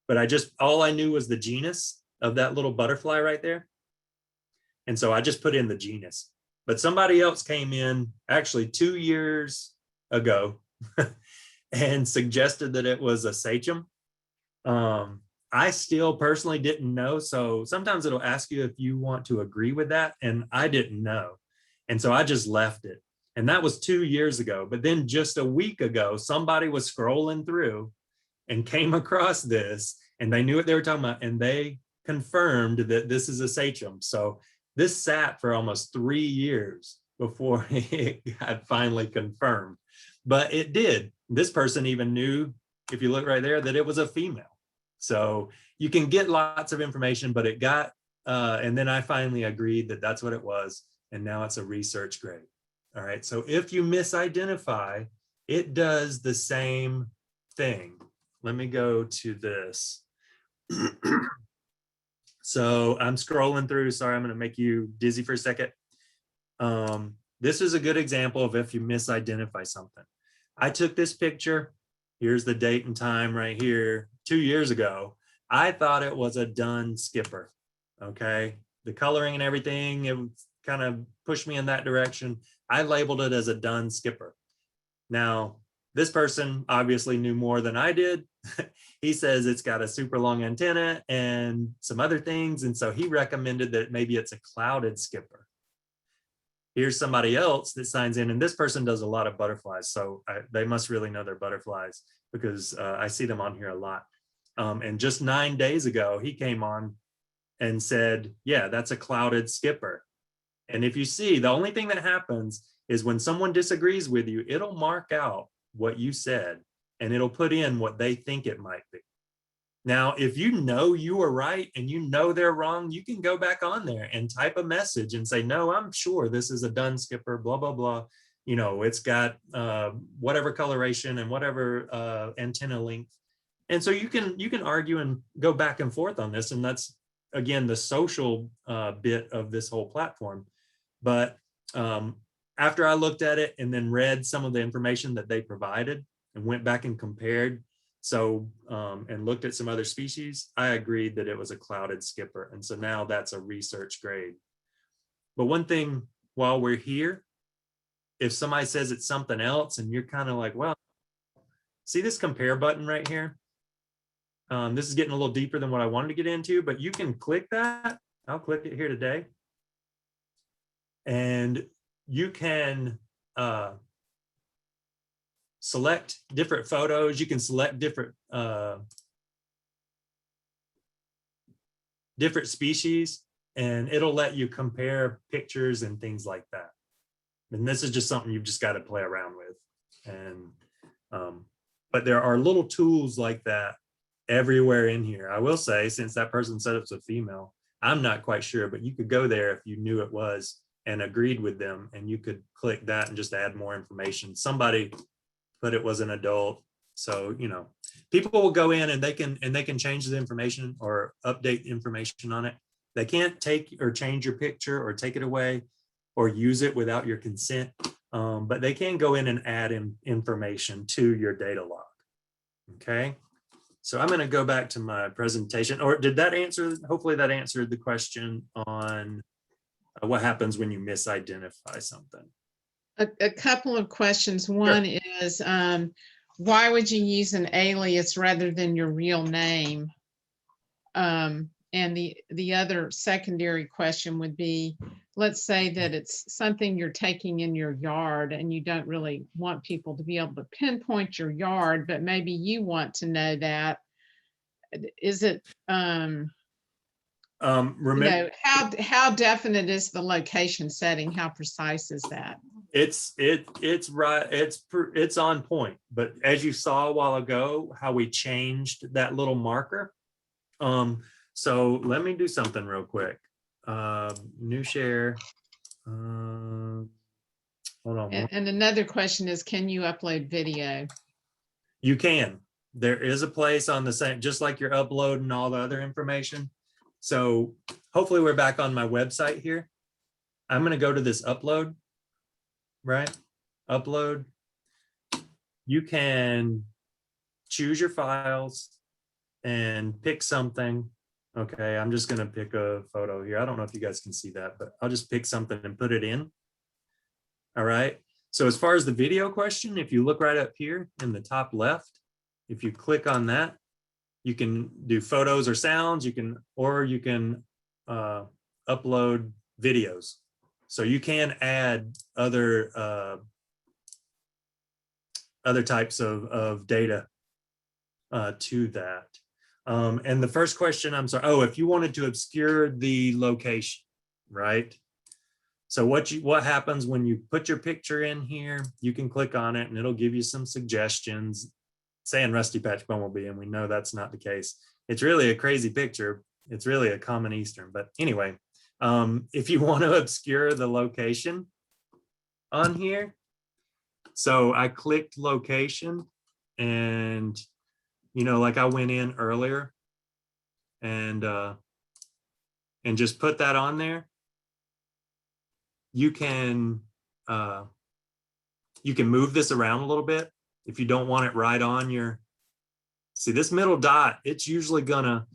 but all I knew was the genus of that little butterfly right there. And so I just put in the genus, but somebody else came in actually 2 years ago and suggested that it was a sachem. I still personally didn't know. So sometimes it'll ask you if you want to agree with that. And I didn't know. And so I just left it. And that was 2 years ago. But then just a week ago, somebody was scrolling through and came across this, and they knew what they were talking about. And they confirmed that this is a sachem. So this sat for almost 3 years before it got finally confirmed. But it did. This person even knew, if you look right there, that it was a female. So you can get lots of information, but it got, and then I finally agreed that that's what it was. And now it's a research grade. All right. So if you misidentify, it does the same thing. Let me go to this. So I'm scrolling through. Sorry, I'm going to make you dizzy for a second. This is a good example of if you misidentify something. I took this picture. Here's the date and time right here, 2 years ago. I thought it was a Dunn skipper. Okay. The coloring and everything, it kind of pushed me in that direction. I labeled it as a Dunn skipper. Now, this person obviously knew more than I did. He says it's got a super long antenna and some other things. And so he recommended that maybe it's a clouded skipper. Here's somebody else that signs in, and this person does a lot of butterflies. So they must really know their butterflies because I see them on here a lot. And just 9 days ago, he came on and said, yeah, that's a clouded skipper. And if you see, the only thing that happens is when someone disagrees with you, it'll mark out what you said and it'll put in what they think it might be. Now, if you know you were right and you know they're wrong, you can go back on there and type a message and say, no, I'm sure this is a Dunn skipper, blah, blah, blah. You know, it's got whatever coloration and whatever antenna length. And so you can argue and go back and forth on this. And that's, again, the social bit of this whole platform. But after I looked at it and then read some of the information that they provided and went back and compared, and looked at some other species, I agreed that it was a clouded skipper. And so now that's a research grade. But one thing while we're here, if somebody says it's something else and you're kind of like, well, see this compare button right here? This is getting a little deeper than what I wanted to get into, but you can click that. I'll click it here today. And you can select different photos. You can select different species, and it'll let you compare pictures and things like that. And this is just something you've just got to play around with. And but there are little tools like that everywhere in here. I will say, since that person said it's a female, I'm not quite sure, but you could go there if you knew it was and agreed with them, and you could click that and just add more information. Somebody put it was an adult. So, you know, people will go in and they can change the information or update information on it. They can't take or change your picture or take it away or use it without your consent. But they can go in and add in information to your data log. Okay. So I'm going to go back to my presentation. Or did that answer? Hopefully that answered the question on what happens when you misidentify something. A couple of questions. One is, why would you use an alias rather than your real name? And the other secondary question would be, let's say that it's something you're taking in your yard and you don't really want people to be able to pinpoint your yard, but maybe you want to know that. Is it, Remember, how definite is the location setting? How precise is that? it's right. It's on point. But as you saw a while ago, how we changed that little marker. So let me do something real quick. New share. Hold on. And another question is, can you upload video? You can. There is a place on the same, just like you're uploading all the other information. So hopefully we're back on my website here. I'm going to go to this upload, right? Upload. You can choose your files and pick something. Okay, I'm just going to pick a photo here. I don't know if you guys can see that, but I'll just pick something and put it in. All right. So as far as the video question, if you look right up here in the top left, if you click on that, you can do photos or sounds. You can upload videos. So you can add other types of data to that. And the first question, I'm sorry. Oh, if you wanted to obscure the location, right? So what happens when you put your picture in here? You can click on it and it'll give you some suggestions, saying Rusty Patch Bumblebee, and we know that's not the case. It's really a crazy picture. It's really a common Eastern, but anyway, if you want to obscure the location on here, so I clicked location, and you know, like I went in earlier and just put that on there. you can move this around a little bit if you don't want it right on your, see this middle dot, it's usually gonna,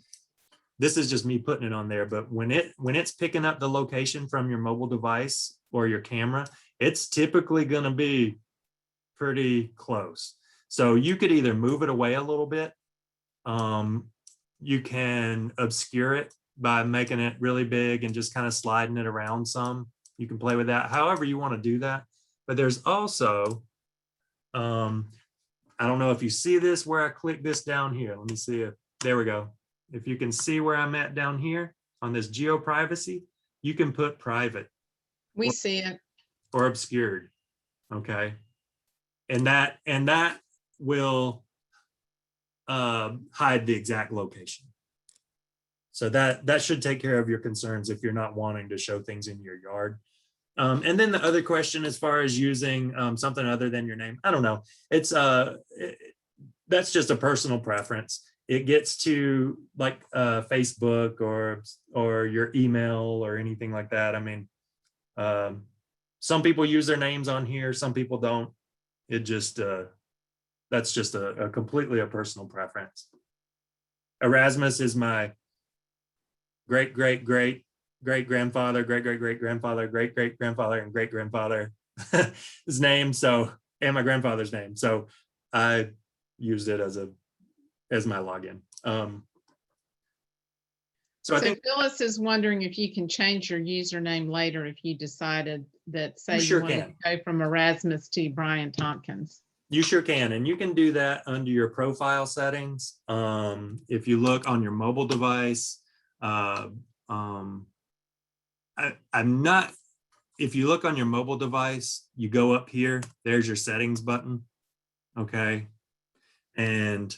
this is just me putting it on there, but when it's picking up the location from your mobile device or your camera, it's typically gonna be pretty close. So you could either move it away a little bit. You can obscure it by making it really big and just kind of sliding it around some. You can play with that however you want to do that. But there's also, I don't know if you see this where I click this down here. Let me see if, there we go. If you can see where I'm at down here on this geo privacy, you can put private. We see it. Or obscured. Okay. And that will hide the exact location. So that should take care of your concerns if you're not wanting to show things in your yard. And then the other question, as far as using something other than your name, I don't know. It's that's just a personal preference. It gets to like Facebook or your email or anything like that. I mean, some people use their names on here, some people don't. It just that's just a completely a personal preference. Erasmus is my great grandfather, great grandfather, great grandfather, and great grandfather his name. So, and my grandfather's name. So I used it as my login. So I think Phyllis is wondering if you can change your username later if you decided that, say, you sure you wanted to go from Erasmus to Brian Tompkins. you sure can, and you can do that under your profile settings. If you look on your mobile device, I'm not, if you look on your mobile device, you go up here, there's your settings button. Okay. And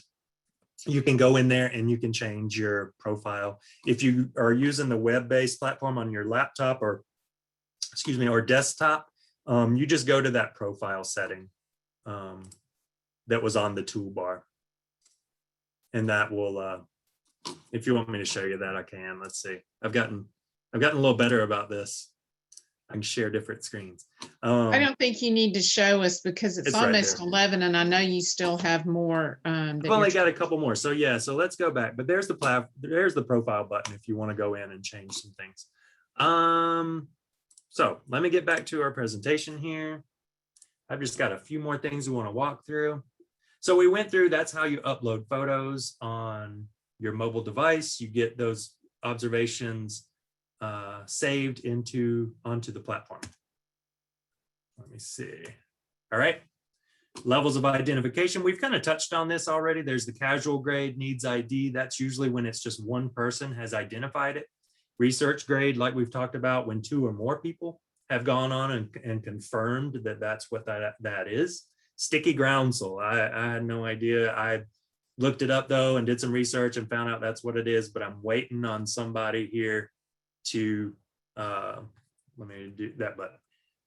you can go in there and you can change your profile. If you are using the web-based platform on your laptop or, excuse me, or desktop, you just go to that profile setting that was on the toolbar. And that will, if you want me to show you that, I can. Let's see. I've gotten a little better about this. I can share different screens. I don't think you need to show us because it's right almost there. 11 and I know you still have more. I've only got a couple more. So yeah, so let's go back. But there's the profile button if you want to go in and change some things. So let me get back to our presentation here. I've just got a few more things we want to walk through. So we went through, that's how you upload photos on your mobile device. You get those observations saved onto the platform. Let me see. All right. Levels of identification. We've kind of touched on this already. There's the casual grade needs ID. That's usually when it's just one person has identified it. Research grade, like we've talked about, when 2 or more people have gone on and confirmed that that's what that is. Sticky groundsel. I had no idea. I looked it up though and did some research and found out that's what it is, but I'm waiting on somebody here to, let me do that button.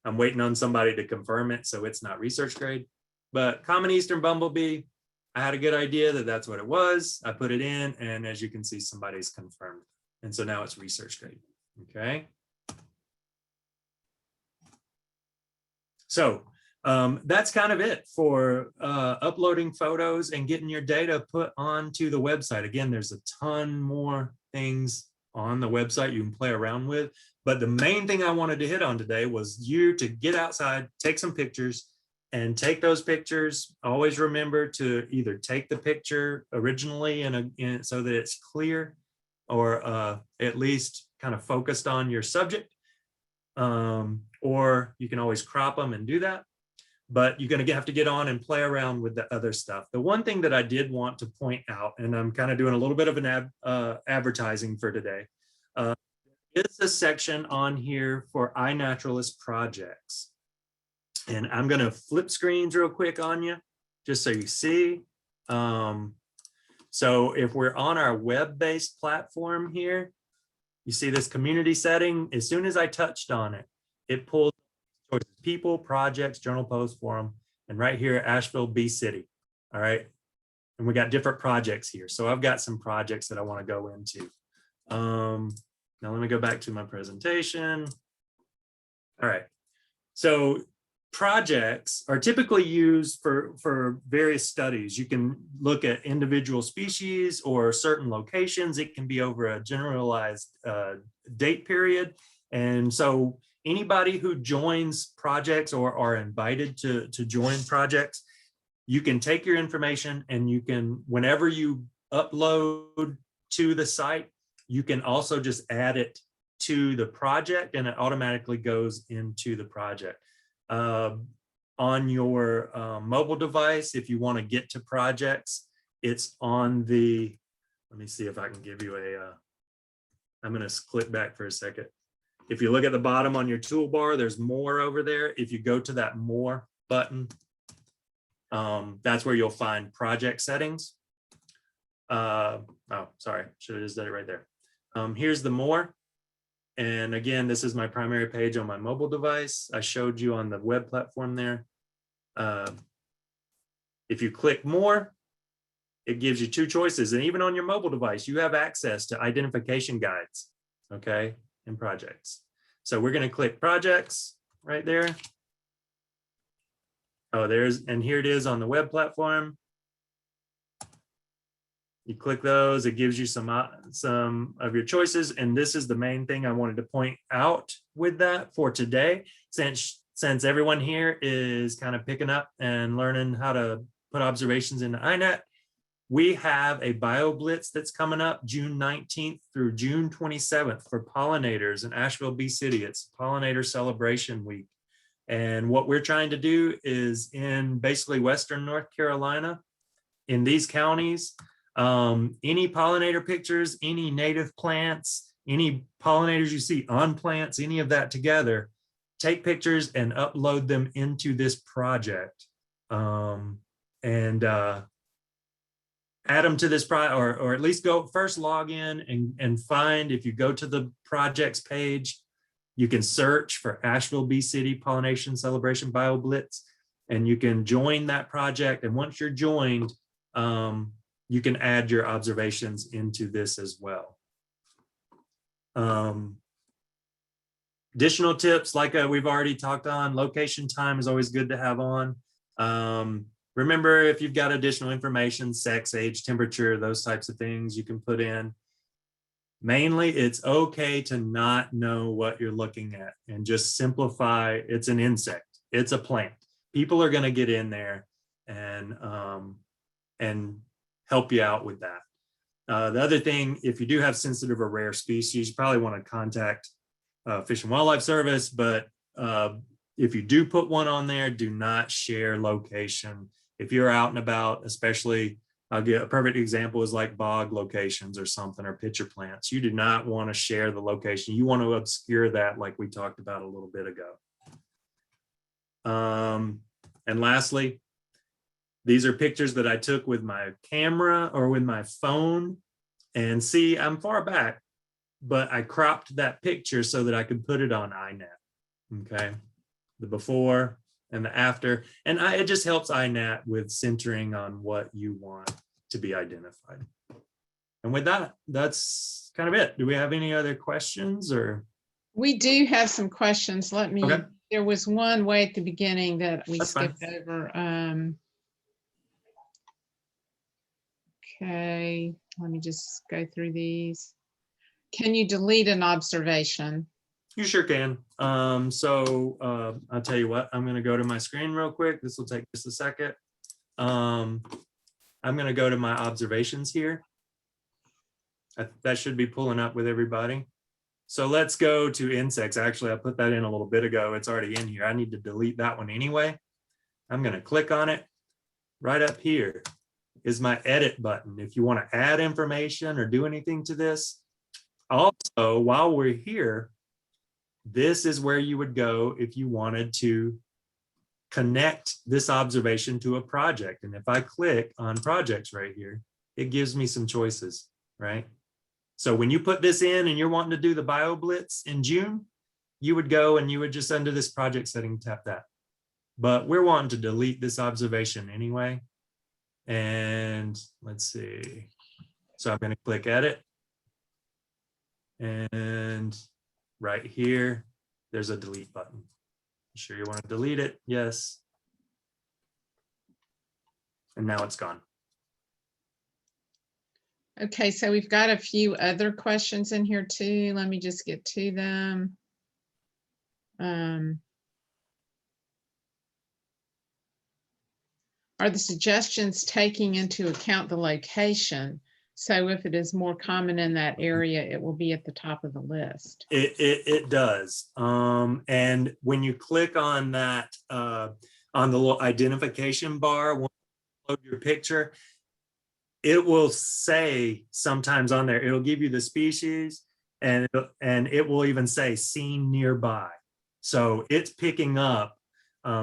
I'm waiting on somebody to confirm it, so it's not research grade. But common eastern bumblebee, I had a good idea that that's what it was. I put it in, and as you can see, somebody's confirmed. And so now it's research grade, okay? So that's kind of it for uploading photos and getting your data put onto the website. Again, there's a ton more things on the website you can play around with. But the main thing I wanted to hit on today was you to get outside, take some pictures, and take those pictures. Always remember to either take the picture originally so that it's clear, or at least kind of focused on your subject. Or you can always crop them and do that. But you're going to have to get on and play around with the other stuff. The one thing that I did want to point out, and I'm kind of doing a little bit of an advertising for today, is a section on here for iNaturalist projects. And I'm going to flip screens real quick on you, just so you see. So if we're on our web-based platform here, you see this community setting. As soon as I touched on it, it pulled people, projects, journal post, forum, and right here, Asheville Bee City. All right. And we got different projects here. So I've got some projects that I want to go into. Now let me go back to my presentation. All right. So projects are typically used for various studies. You can look at individual species or certain locations. It can be over a generalized date period. And so anybody who joins projects or are invited to join projects, you can take your information and you can, whenever you upload to the site, you can also just add it to the project and it automatically goes into the project. On your mobile device, if you want to get to projects, it's on the, let me see if I can give you a, I'm going to click back for a second. If you look at the bottom on your toolbar, there's more over there. If you go to that more button, that's where you'll find project settings. Oh, sorry, should have just done it right there. Here's the more. And again, this is my primary page on my mobile device. I showed you on the web platform there. If you click more, it gives you two choices. And even on your mobile device, you have access to identification guides, okay, and projects. So we're going to click projects right there. Oh, and here it is on the web platform. You click those, it gives you some of your choices. And this is the main thing I wanted to point out with that for today, since everyone here is kind of picking up and learning how to put observations into INET. We have a BioBlitz that's coming up June 19th through June 27th for pollinators in Asheville, Bee City. It's Pollinator Celebration Week. And what we're trying to do is in basically Western North Carolina, in these counties, any pollinator pictures, any native plants, any pollinators you see on plants, any of that together, take pictures and upload them into this project. Add them to this or at least go first log in and find, if you go to the projects page, you can search for Asheville Bee City Pollination Celebration BioBlitz, and you can join that project. And once you're joined, you can add your observations into this as well. Additional tips, like we've already talked on, location time is always good to have on. Remember, if you've got additional information, sex, age, temperature, those types of things you can put in. Mainly, it's okay to not know what you're looking at and just simplify. It's an insect, it's a plant. People are going to get in there and help you out with that. The other thing, if you do have sensitive or rare species, you probably want to contact Fish and Wildlife Service, but if you do put one on there, do not share location. If you're out and about, especially, I'll get a perfect example is like bog locations or something, or pitcher plants. You do not want to share the location. You want to obscure that, like we talked about a little bit ago. And lastly, these are pictures that I took with my camera or with my phone. And see, I'm far back, but I cropped that picture so that I could put it on INET. Okay, the before and the after. And it just helps INET with centering on what you want to be identified. And with that, that's kind of it. Do we have any other questions or? We do have some questions. Let me, Okay. There was one way at the beginning that we That's fine. skipped over. Okay, let me just go through these. Can you delete an observation? You sure can. I'll tell you what, I'm going to go to my screen real quick. This will take just a second. I'm going to go to my observations here. That should be pulling up with everybody. So let's go to insects. Actually, I put that in a little bit ago. It's already in here. I need to delete that one anyway. I'm going to click on it. Right up here is my edit button. If you want to add information or do anything to this. Also, while we're here, this is where you would go if you wanted to connect this observation to a project. And if I click on projects right here, it gives me some choices, right? So when you put this in and you're wanting to do the BioBlitz in June, you would go and you would just under this project setting, tap that. But we're wanting to delete this observation anyway. And let's see. So I'm going to click edit. And right here, there's a delete button. You sure you want to delete it? Yes. And now it's gone. Okay, so we've got a few other questions in here too. Let me just get to them. Are the suggestions taking into account the location? So if it is more common in that area, it will be at the top of the list. It does. And when you click on that, on the little identification bar, when you load your picture, it will say sometimes on there, it'll give you the species and it will even say seen nearby. So it's picking up,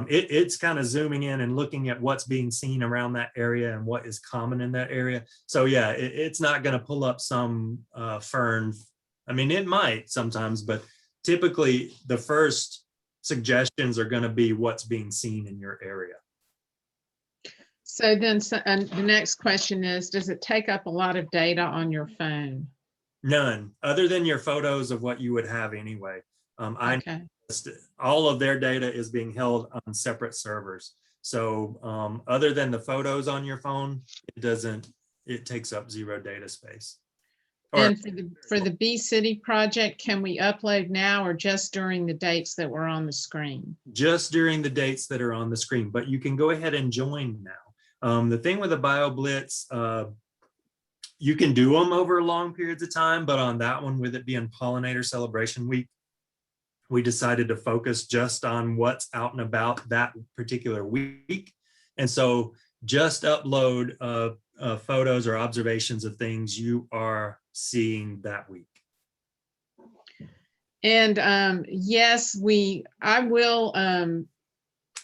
it's kind of zooming in and looking at what's being seen around that area and what is common in that area. So yeah, it's not going to pull up some fern. I mean, it might sometimes, but typically the first suggestions are going to be what's being seen in your area. So then and the next question is, does it take up a lot of data on your phone? None, other than your photos of what you would have anyway. Okay. All of their data is being held on separate servers. So other than the photos on your phone, it takes up zero data space. And for the Bee City project, can we upload now or just during the dates that were on the screen? Just during the dates that are on the screen, but you can go ahead and join now. The thing with the BioBlitz, you can do them over long periods of time, but on that one, with it being Pollinator Celebration Week, we decided to focus just on what's out and about that particular week. And so just upload photos or observations of things you are seeing that week. And yes, I will,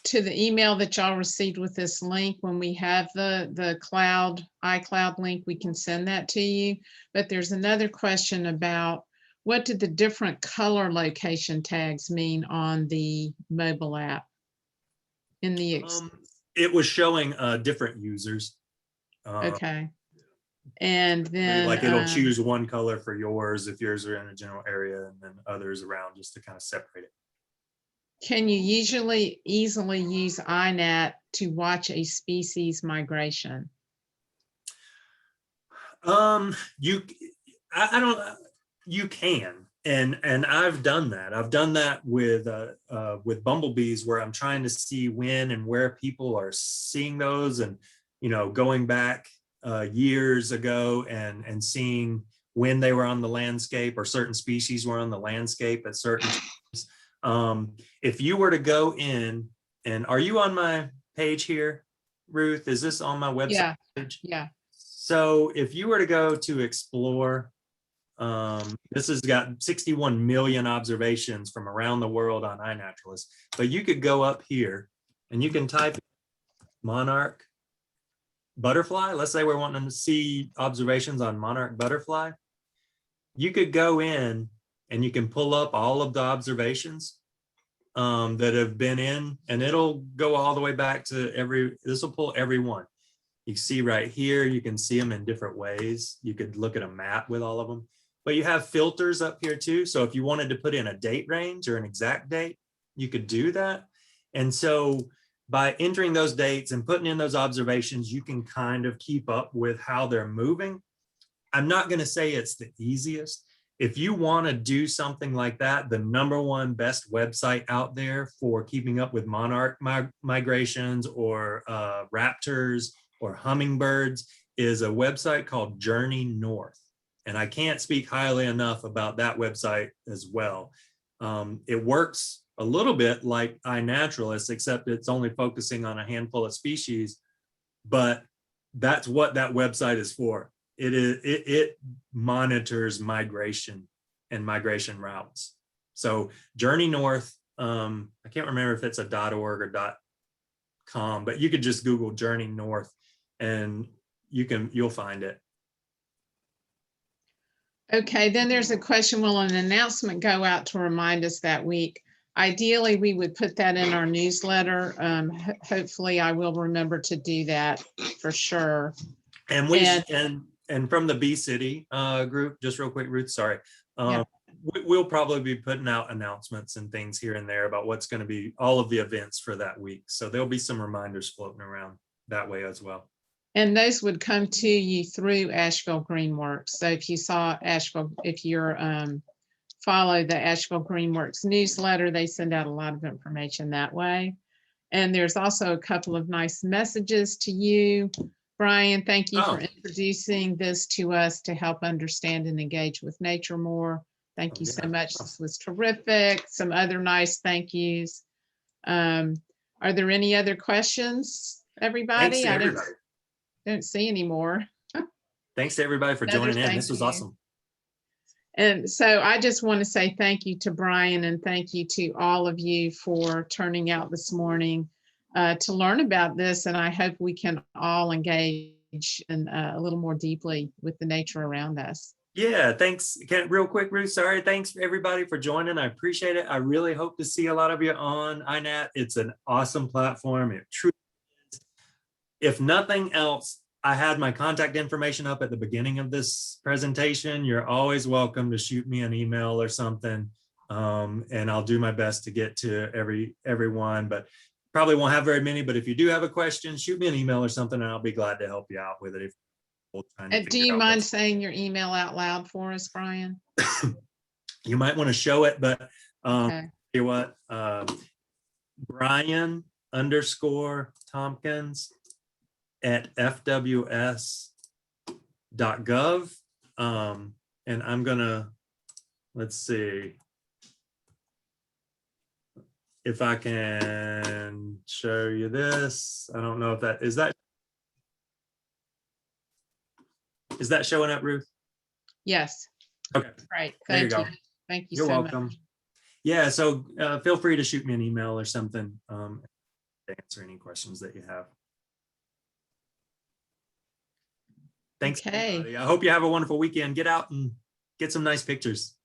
to the email that y'all received with this link, when we have the iCloud link, we can send that to you. But there's another question about, what did the different color location tags mean on the mobile app? It was showing different users. Okay. And then like it'll choose one color for yours if yours are in a general area, and then others around, just to kind of separate it. Can you easily use iNat to watch a species migration? You can, and I've done that. I've done that with bumblebees, where I'm trying to see when and where people are seeing those, and going back years ago and seeing when they were on the landscape, or certain species were on the landscape at certain times. If you were to go in, and are you on my page here, Ruth? Is this on my website page? Yeah. So if you were to go to explore, this has got 61 million observations from around the world on iNaturalist. But you could go up here and you can type monarch butterfly. Let's say we're wanting to see observations on monarch butterfly. You could go in and you can pull up all of the observations that have been in, and it'll go all the way back to this will pull every one. You see right here, you can see them in different ways. You could look at a map with all of them, but you have filters up here too. So if you wanted to put in a date range or an exact date, you could do that. And so by entering those dates and putting in those observations, you can kind of keep up with how they're moving. I'm not going to say it's the easiest. If you want to do something like that, the #1 best website out there for keeping up with monarch migrations or raptors or hummingbirds is a website called Journey North. And I can't speak highly enough about that website as well. It works a little bit like iNaturalist, except it's only focusing on a handful of species, but that's what that website is for. It monitors migration and migration routes. So Journey North, I can't remember if it's a .org or .com, but you could just Google Journey North and you'll find it. Okay, then there's a question, will an announcement go out to remind us that week? Ideally, we would put that in our newsletter. Hopefully I will remember to do that for sure. And from the Bee City group, just real quick, Ruth, sorry. Yeah. we'll probably be putting out announcements and things here and there about what's going to be all of the events for that week. So there'll be some reminders floating around that way as well. And those would come to you through Asheville Greenworks. So if you saw Asheville, if you're follow the Asheville Greenworks newsletter, they send out a lot of information that way. And there's also a couple of nice messages to you. Brian, thank you for introducing this to us to help understand and engage with nature more. Thank you so much. This was terrific. Some other nice thank yous. Are there any other questions, everybody? Thanks to everybody. Don't see any more. Thanks to everybody for Another joining in. thank This was you. awesome. And so I just want to say thank you to Brian and thank you to all of you for turning out this morning to learn about this. And I hope we can all engage in, a little more deeply with the nature around us. Yeah, thanks. Real quick, Ruth, sorry. Thanks everybody for joining. I appreciate it. I really hope to see a lot of you on INAT. It's an awesome platform. It truly is. If nothing else, I had my contact information up at the beginning of this presentation. You're always welcome to shoot me an email or something. And I'll do my best to get to everyone, but probably won't have very many. But if you do have a question, shoot me an email or something and I'll be glad to help you out with it. If Do you mind saying your email out loud for us, Brian? You might want to show it, but Okay. you what, Brian_Tompkins at fws.gov. And I'm gonna, let's see if I can show you this. I don't know if that is that showing up, Ruth? Yes. Okay. Great. There you Thank you. go. Thank you You're so welcome. much. Yeah, so feel free to shoot me an email or something to answer any questions that you have. Thanks, Okay. everybody. I hope you have a wonderful weekend. Get out and get some nice pictures.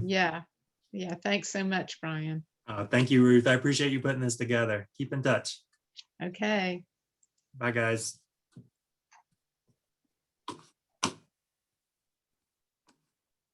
Yeah. Yeah. Thanks so much, Brian. Thank you, Ruth. I appreciate you putting this together. Keep in touch. Okay. Bye, guys.